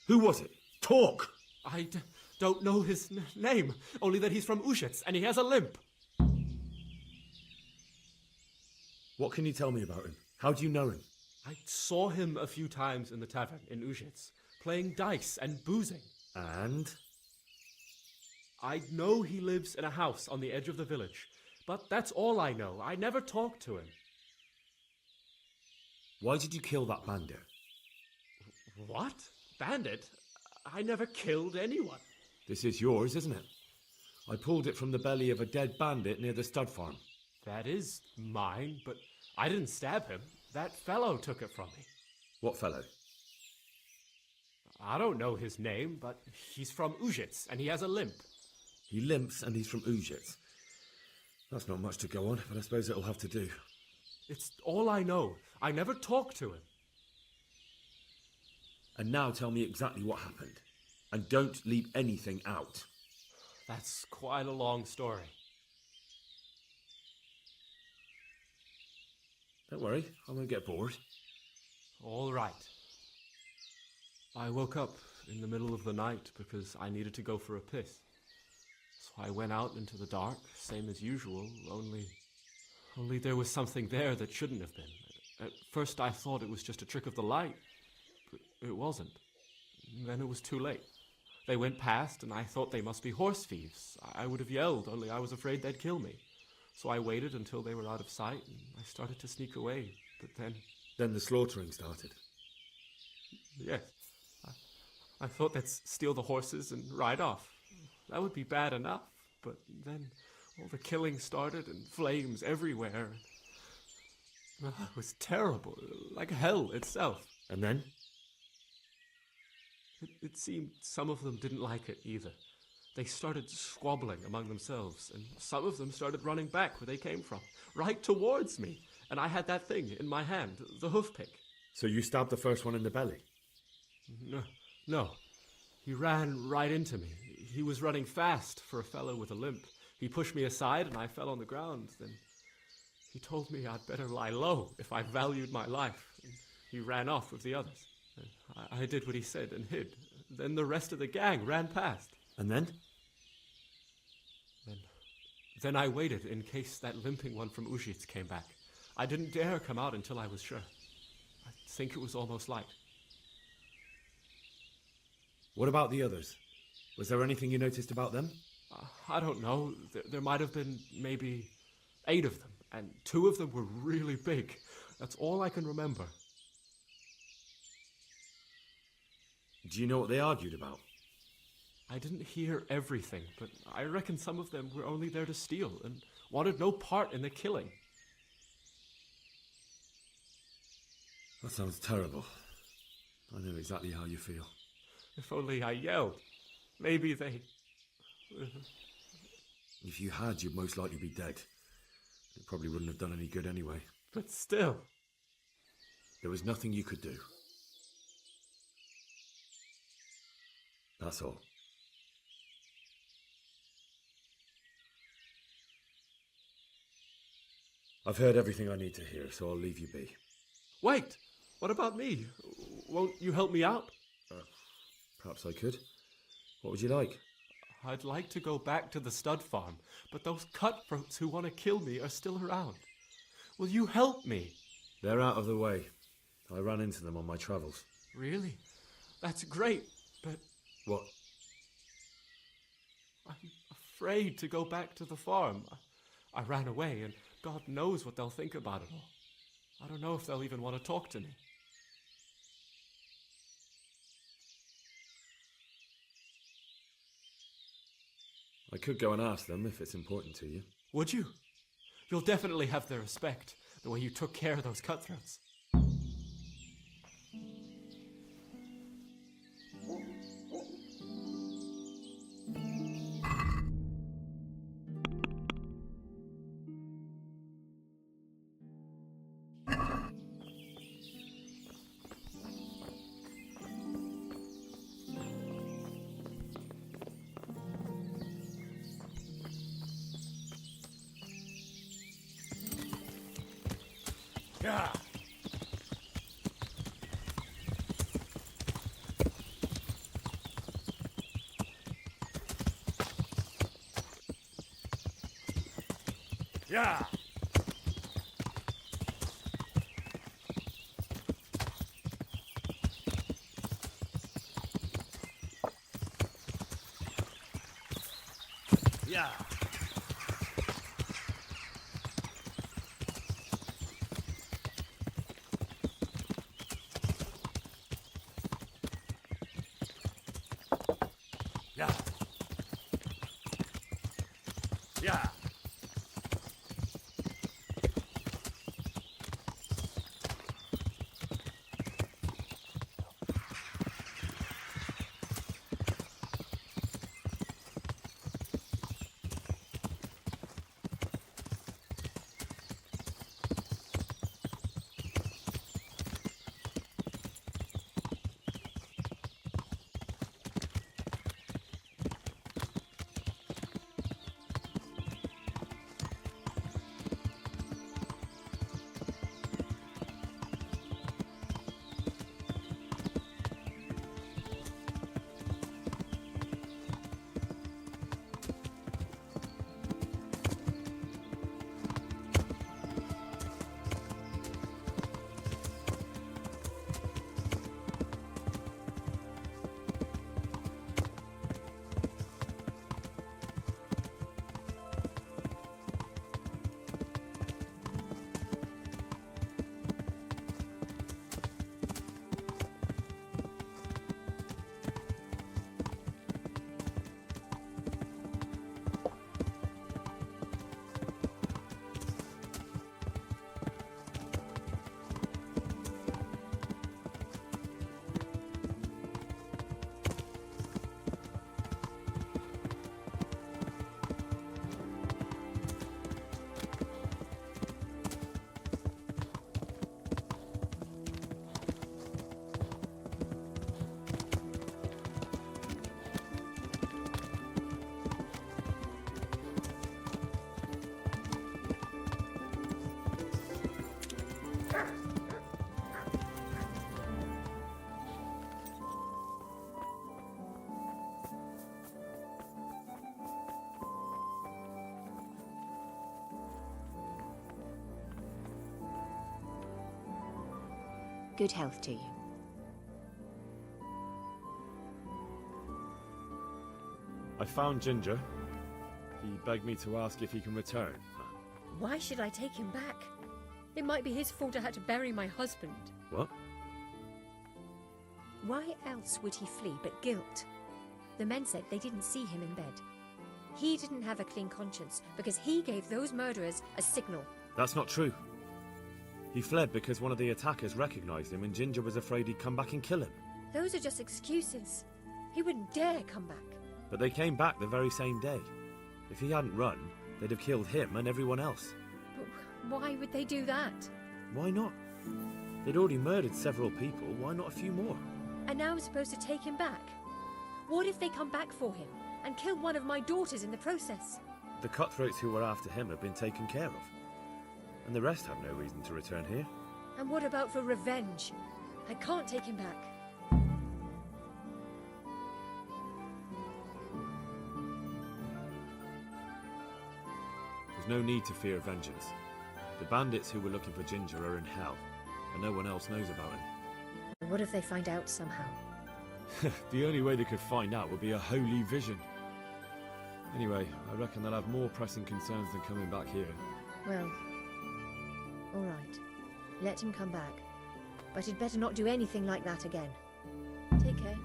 Who was it? Talk! I don't know his name, only that he's from Ushitz, and he has a limp. What can you tell me about him? How do you know him? I saw him a few times in the tavern in Ushitz, playing dice and boozing. And? I know he lives in a house on the edge of the village, but that's all I know. I never talked to him. Why did you kill that bandit? What? Bandit? I never killed anyone. This is yours, isn't it? I pulled it from the belly of a dead bandit near the stud farm. That is mine, but I didn't stab him. That fellow took it from me. What fellow? I don't know his name, but he's from Ushitz, and he has a limp. He limps and he's from Ushitz. That's not much to go on, but I suppose it'll have to do. It's all I know. I never talked to him. And now tell me exactly what happened. And don't leave anything out. That's quite a long story. Don't worry, I won't get bored. All right. I woke up in the middle of the night because I needed to go for a piss. So I went out into the dark, same as usual, only there was something there that shouldn't have been. At first I thought it was just a trick of the light, but it wasn't. Then it was too late. They went past and I thought they must be horse thieves. I would have yelled, only I was afraid they'd kill me. So I waited until they were out of sight and I started to sneak away, but then... Then the slaughtering started? Yes. I thought they'd steal the horses and ride off. That would be bad enough, but then all the killing started and flames everywhere. It was terrible, like hell itself. And then? It seemed some of them didn't like it either. They started squabbling among themselves, and some of them started running back where they came from, right towards me. And I had that thing in my hand, the hoof pick. So you stabbed the first one in the belly? No. He ran right into me. He was running fast for a fellow with a limp. He pushed me aside and I fell on the ground. Then he told me I'd better lie low if I valued my life. And he ran off with the others. And I did what he said and hid. Then the rest of the gang ran past. And then? Then I waited in case that limping one from Ushitz came back. I didn't dare come out until I was sure. I think it was almost light. What about the others? Was there anything you noticed about them? I don't know. There might have been maybe 8 of them, and 2 of them were really big. That's all I can remember. Do you know what they argued about? I didn't hear everything, but I reckon some of them were only there to steal and wanted no part in the killing. That sounds terrible. I know exactly how you feel. If only I yelled. Maybe they... If you had, you'd most likely be dead. It probably wouldn't have done any good anyway. But still... There was nothing you could do. That's all. I've heard everything I need to hear, so I'll leave you be. Wait! What about me? Won't you help me out? Perhaps I could. What would you like? I'd like to go back to the stud farm, but those cutthroats who want to kill me are still around. Will you help me? They're out of the way. I ran into them on my travels. Really? That's great, but... What? I'm afraid to go back to the farm. I ran away, and God knows what they'll think about it all. I don't know if they'll even want to talk to me. I could go and ask them if it's important to you. Would you? You'll definitely have their respect, the way you took care of those cutthroats. Yeah. Yeah. Yeah. Yeah. Yeah. Good health to you. I found Ginger. He begged me to ask if he can return. Why should I take him back? It might be his fault I had to bury my husband. What? Why else would he flee but guilt? The men said they didn't see him in bed. He didn't have a clean conscience because he gave those murderers a signal. That's not true. He fled because one of the attackers recognized him and Ginger was afraid he'd come back and kill him. Those are just excuses. He wouldn't dare come back. But they came back the very same day. If he hadn't run, they'd have killed him and everyone else. But why would they do that? Why not? They'd already murdered several people, why not a few more? And now I'm supposed to take him back? What if they come back for him and kill one of my daughters in the process? The cutthroats who were after him have been taken care of. And the rest have no reason to return here. And what about for revenge? I can't take him back. There's no need to fear vengeance. The bandits who were looking for Ginger are in hell, and no one else knows about him. What if they find out somehow? The only way they could find out would be a holy vision. Anyway, I reckon they'll have more pressing concerns than coming back here. Well, all right. Let him come back. But he'd better not do anything like that again. Take care.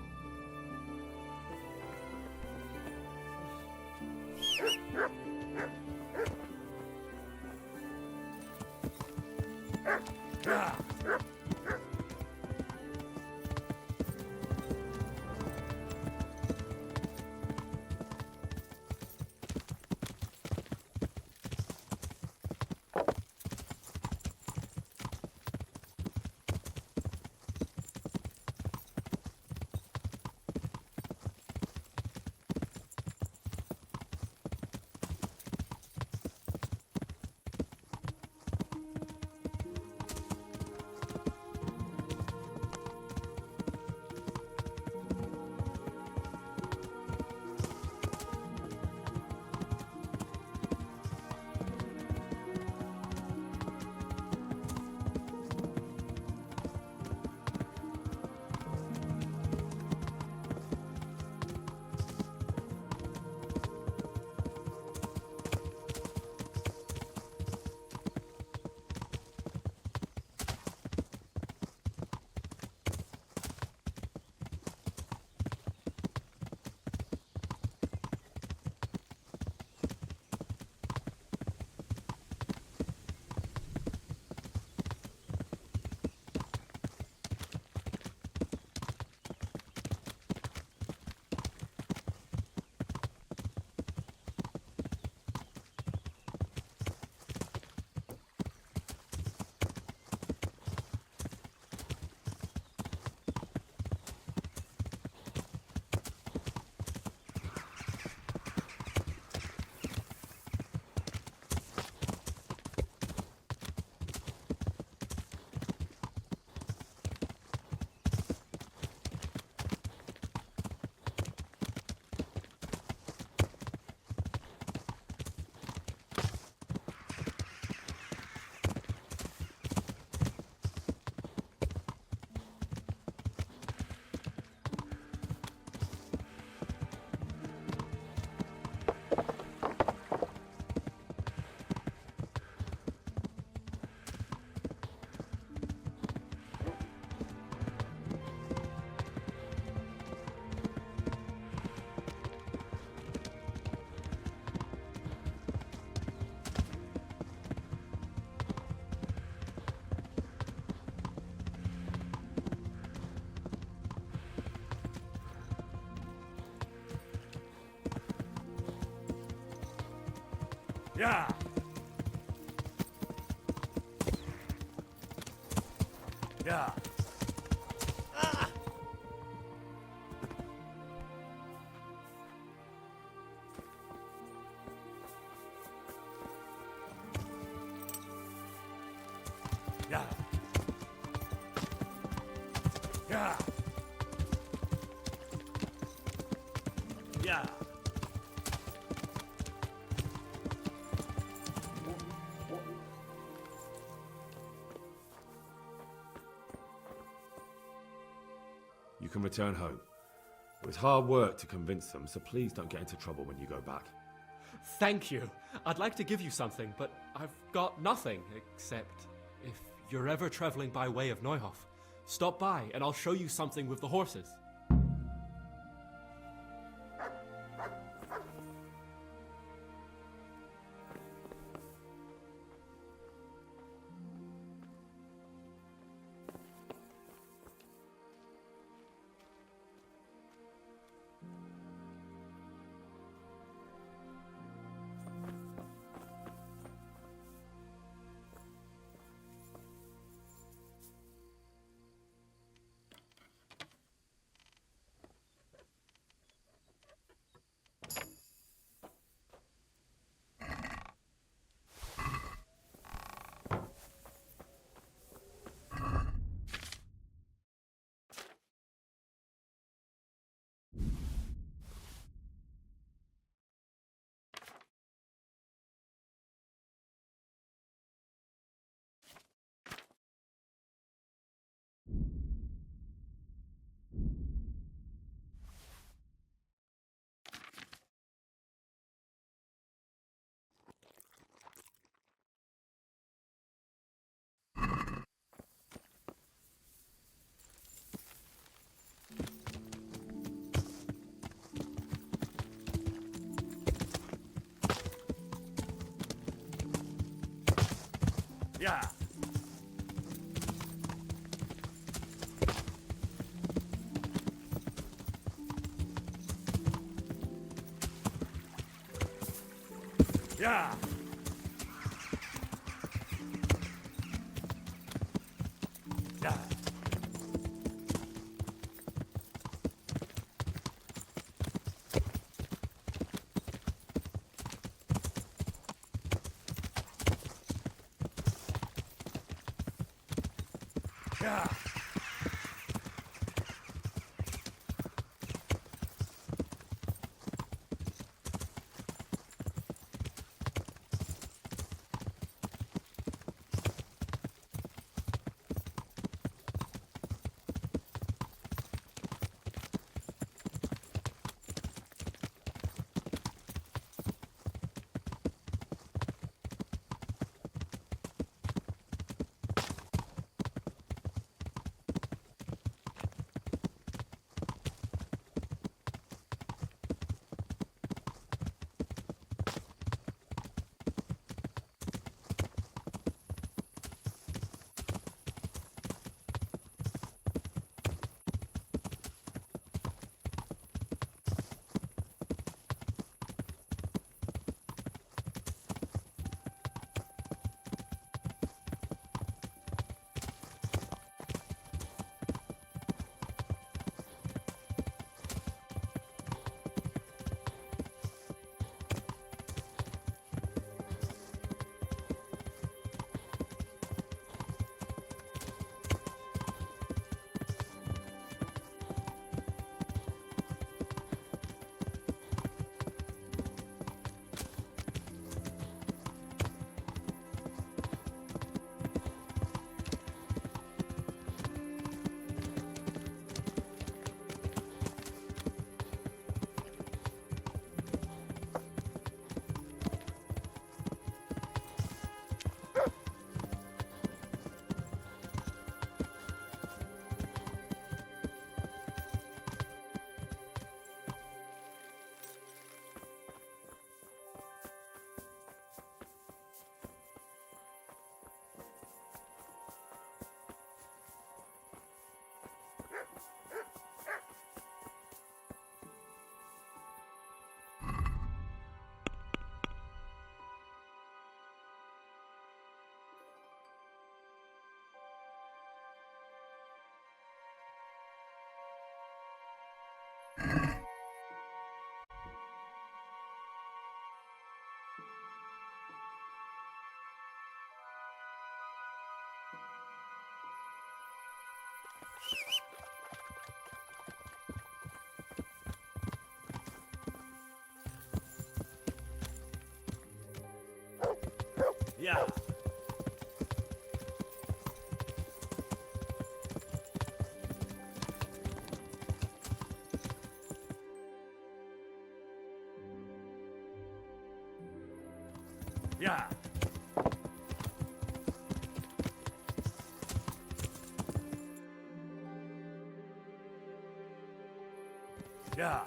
Yeah. Yeah. Ah! Yeah. Yeah. Yeah. You can return home. It was hard work to convince them, so please don't get into trouble when you go back. Thank you. I'd like to give you something, but I've got nothing, except if you're ever traveling by way of Neuhof, stop by and I'll show you something with the horses. Yeah. Yeah. Yeah. Yeah. Yeah. Yeah. Yeah.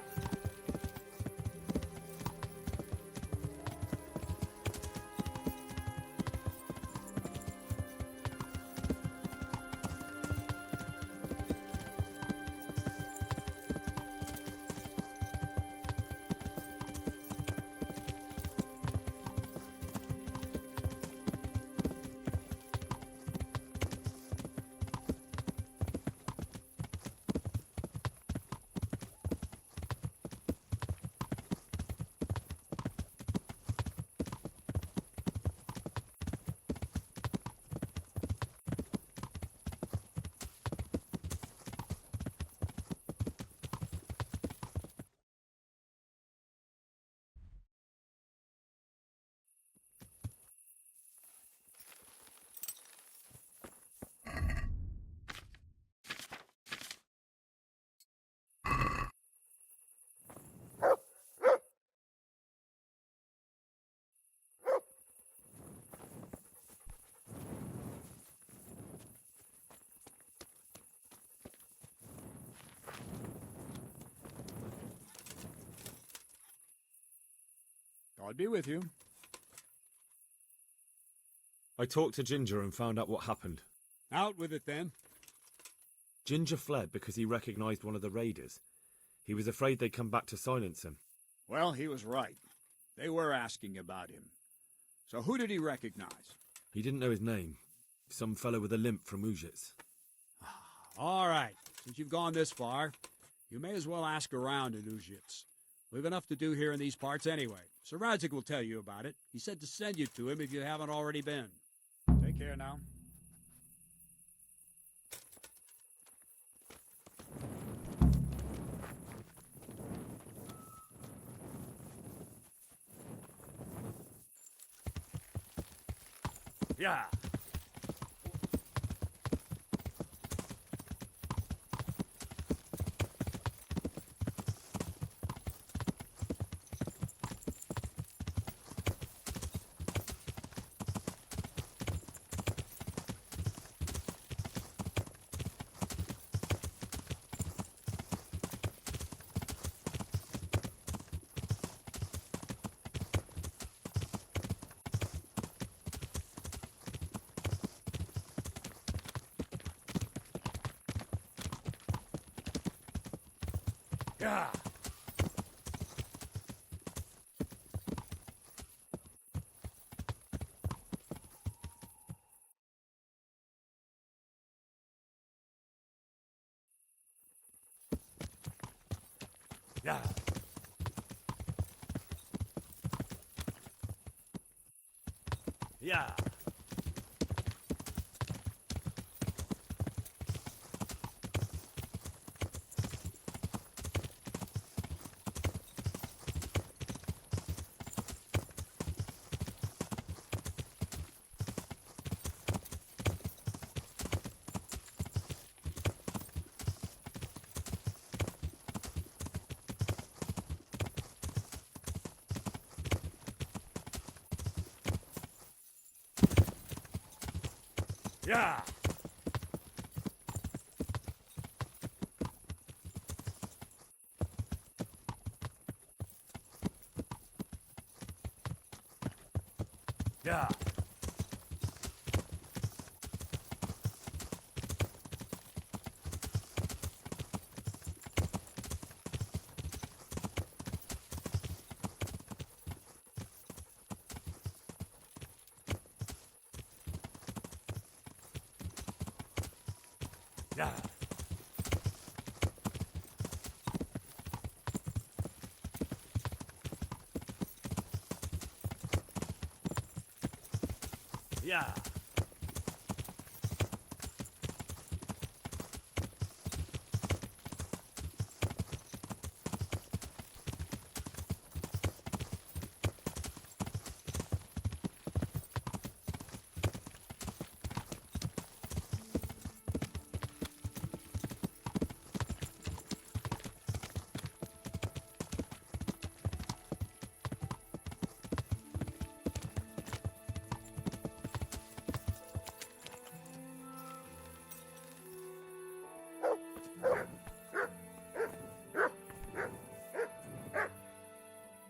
God be with you. I talked to Ginger and found out what happened. Out with it, then. Ginger fled because he recognized one of the raiders. He was afraid they'd come back to silence him. Well, he was right. They were asking about him. So who did he recognize? He didn't know his name. Some fellow with a limp from Ujits. All right. Since you've gone this far, you may as well ask around in Ujits. We've enough to do here in these parts anyway. Sir Radzik will tell you about it. He said to send you to him if you haven't already been. Take care now. Yeah. Yeah. Yeah. Yeah. Yeah. Yeah. Yeah. Yeah.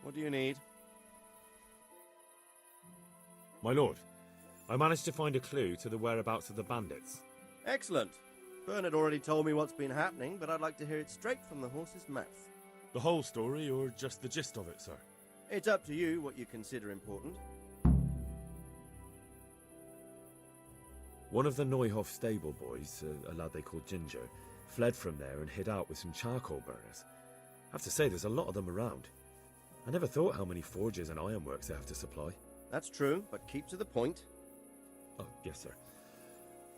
What do you need? My lord, I managed to find a clue to the whereabouts of the bandits. Excellent. Bernard already told me what's been happening, but I'd like to hear it straight from the horse's mouth. The whole story, or just the gist of it, sir? It's up to you what you consider important. One of the Neuhoff stable boys, a lad they called Ginger, fled from there and hid out with some charcoal burners. I have to say, there's a lot of them around. I never thought how many forges and ironworks they have to supply. That's true, but keep to the point. Oh, yes, sir.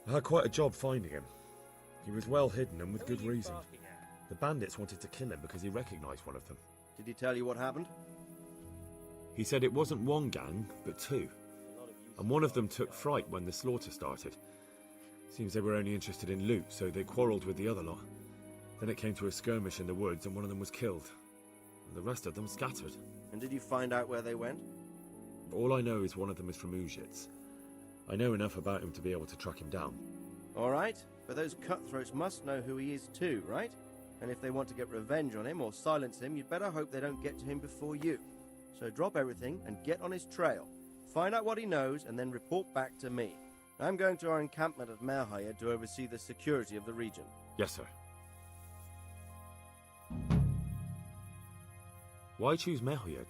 I had quite a job finding him. He was well hidden and with good reason. The bandits wanted to kill him because he recognized one of them. Did he tell you what happened? He said it wasn't one gang, but two. And one of them took fright when the slaughter started. Seems they were only interested in loot, so they quarrelled with the other lot. Then it came to a skirmish in the woods and one of them was killed. And the rest of them scattered. And did you find out where they went? All I know is one of them is from Ujits. I know enough about him to be able to track him down. All right, but those cutthroats must know who he is too, right? And if they want to get revenge on him or silence him, you'd better hope they don't get to him before you. So drop everything and get on his trail. Find out what he knows and then report back to me. I'm going to our encampment at Merhaya to oversee the security of the region. Yes, sir. Why choose Merhaya?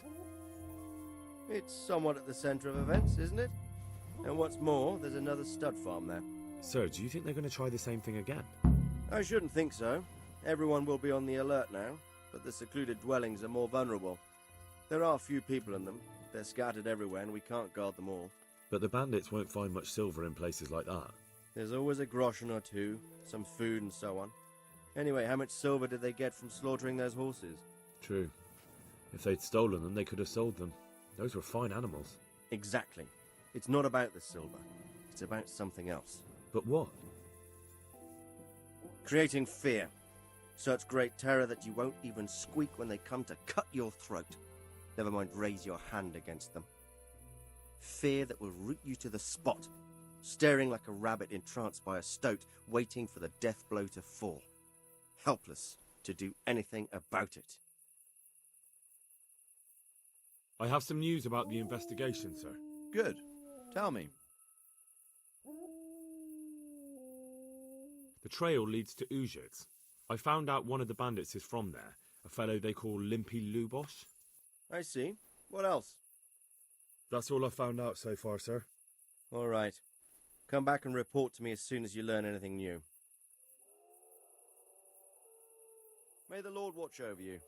It's somewhat at the centre of events, isn't it? And what's more, there's another stud farm there. Sir, do you think they're going to try the same thing again? I shouldn't think so. Everyone will be on the alert now, but the secluded dwellings are more vulnerable. There are few people in them. They're scattered everywhere and we can't guard them all. But the bandits won't find much silver in places like that. There's always a groschen or two, some food and so on. Anyway, how much silver did they get from slaughtering those horses? True. If they'd stolen them, they could have sold them. Those were fine animals. Exactly. It's not about the silver. It's about something else. But what? Creating fear. Such great terror that you won't even squeak when they come to cut your throat. Never mind raise your hand against them. Fear that will root you to the spot, staring like a rabbit entranced by a stoat, waiting for the death blow to fall. Helpless to do anything about it. I have some news about the investigation, sir. Good. Tell me. The trail leads to Uzhitz. I found out one of the bandits is from there, a fellow they call Limpy Lubosh. I see. What else? That's all I found out so far, sir. All right. Come back and report to me as soon as you learn anything new. May the Lord watch over you.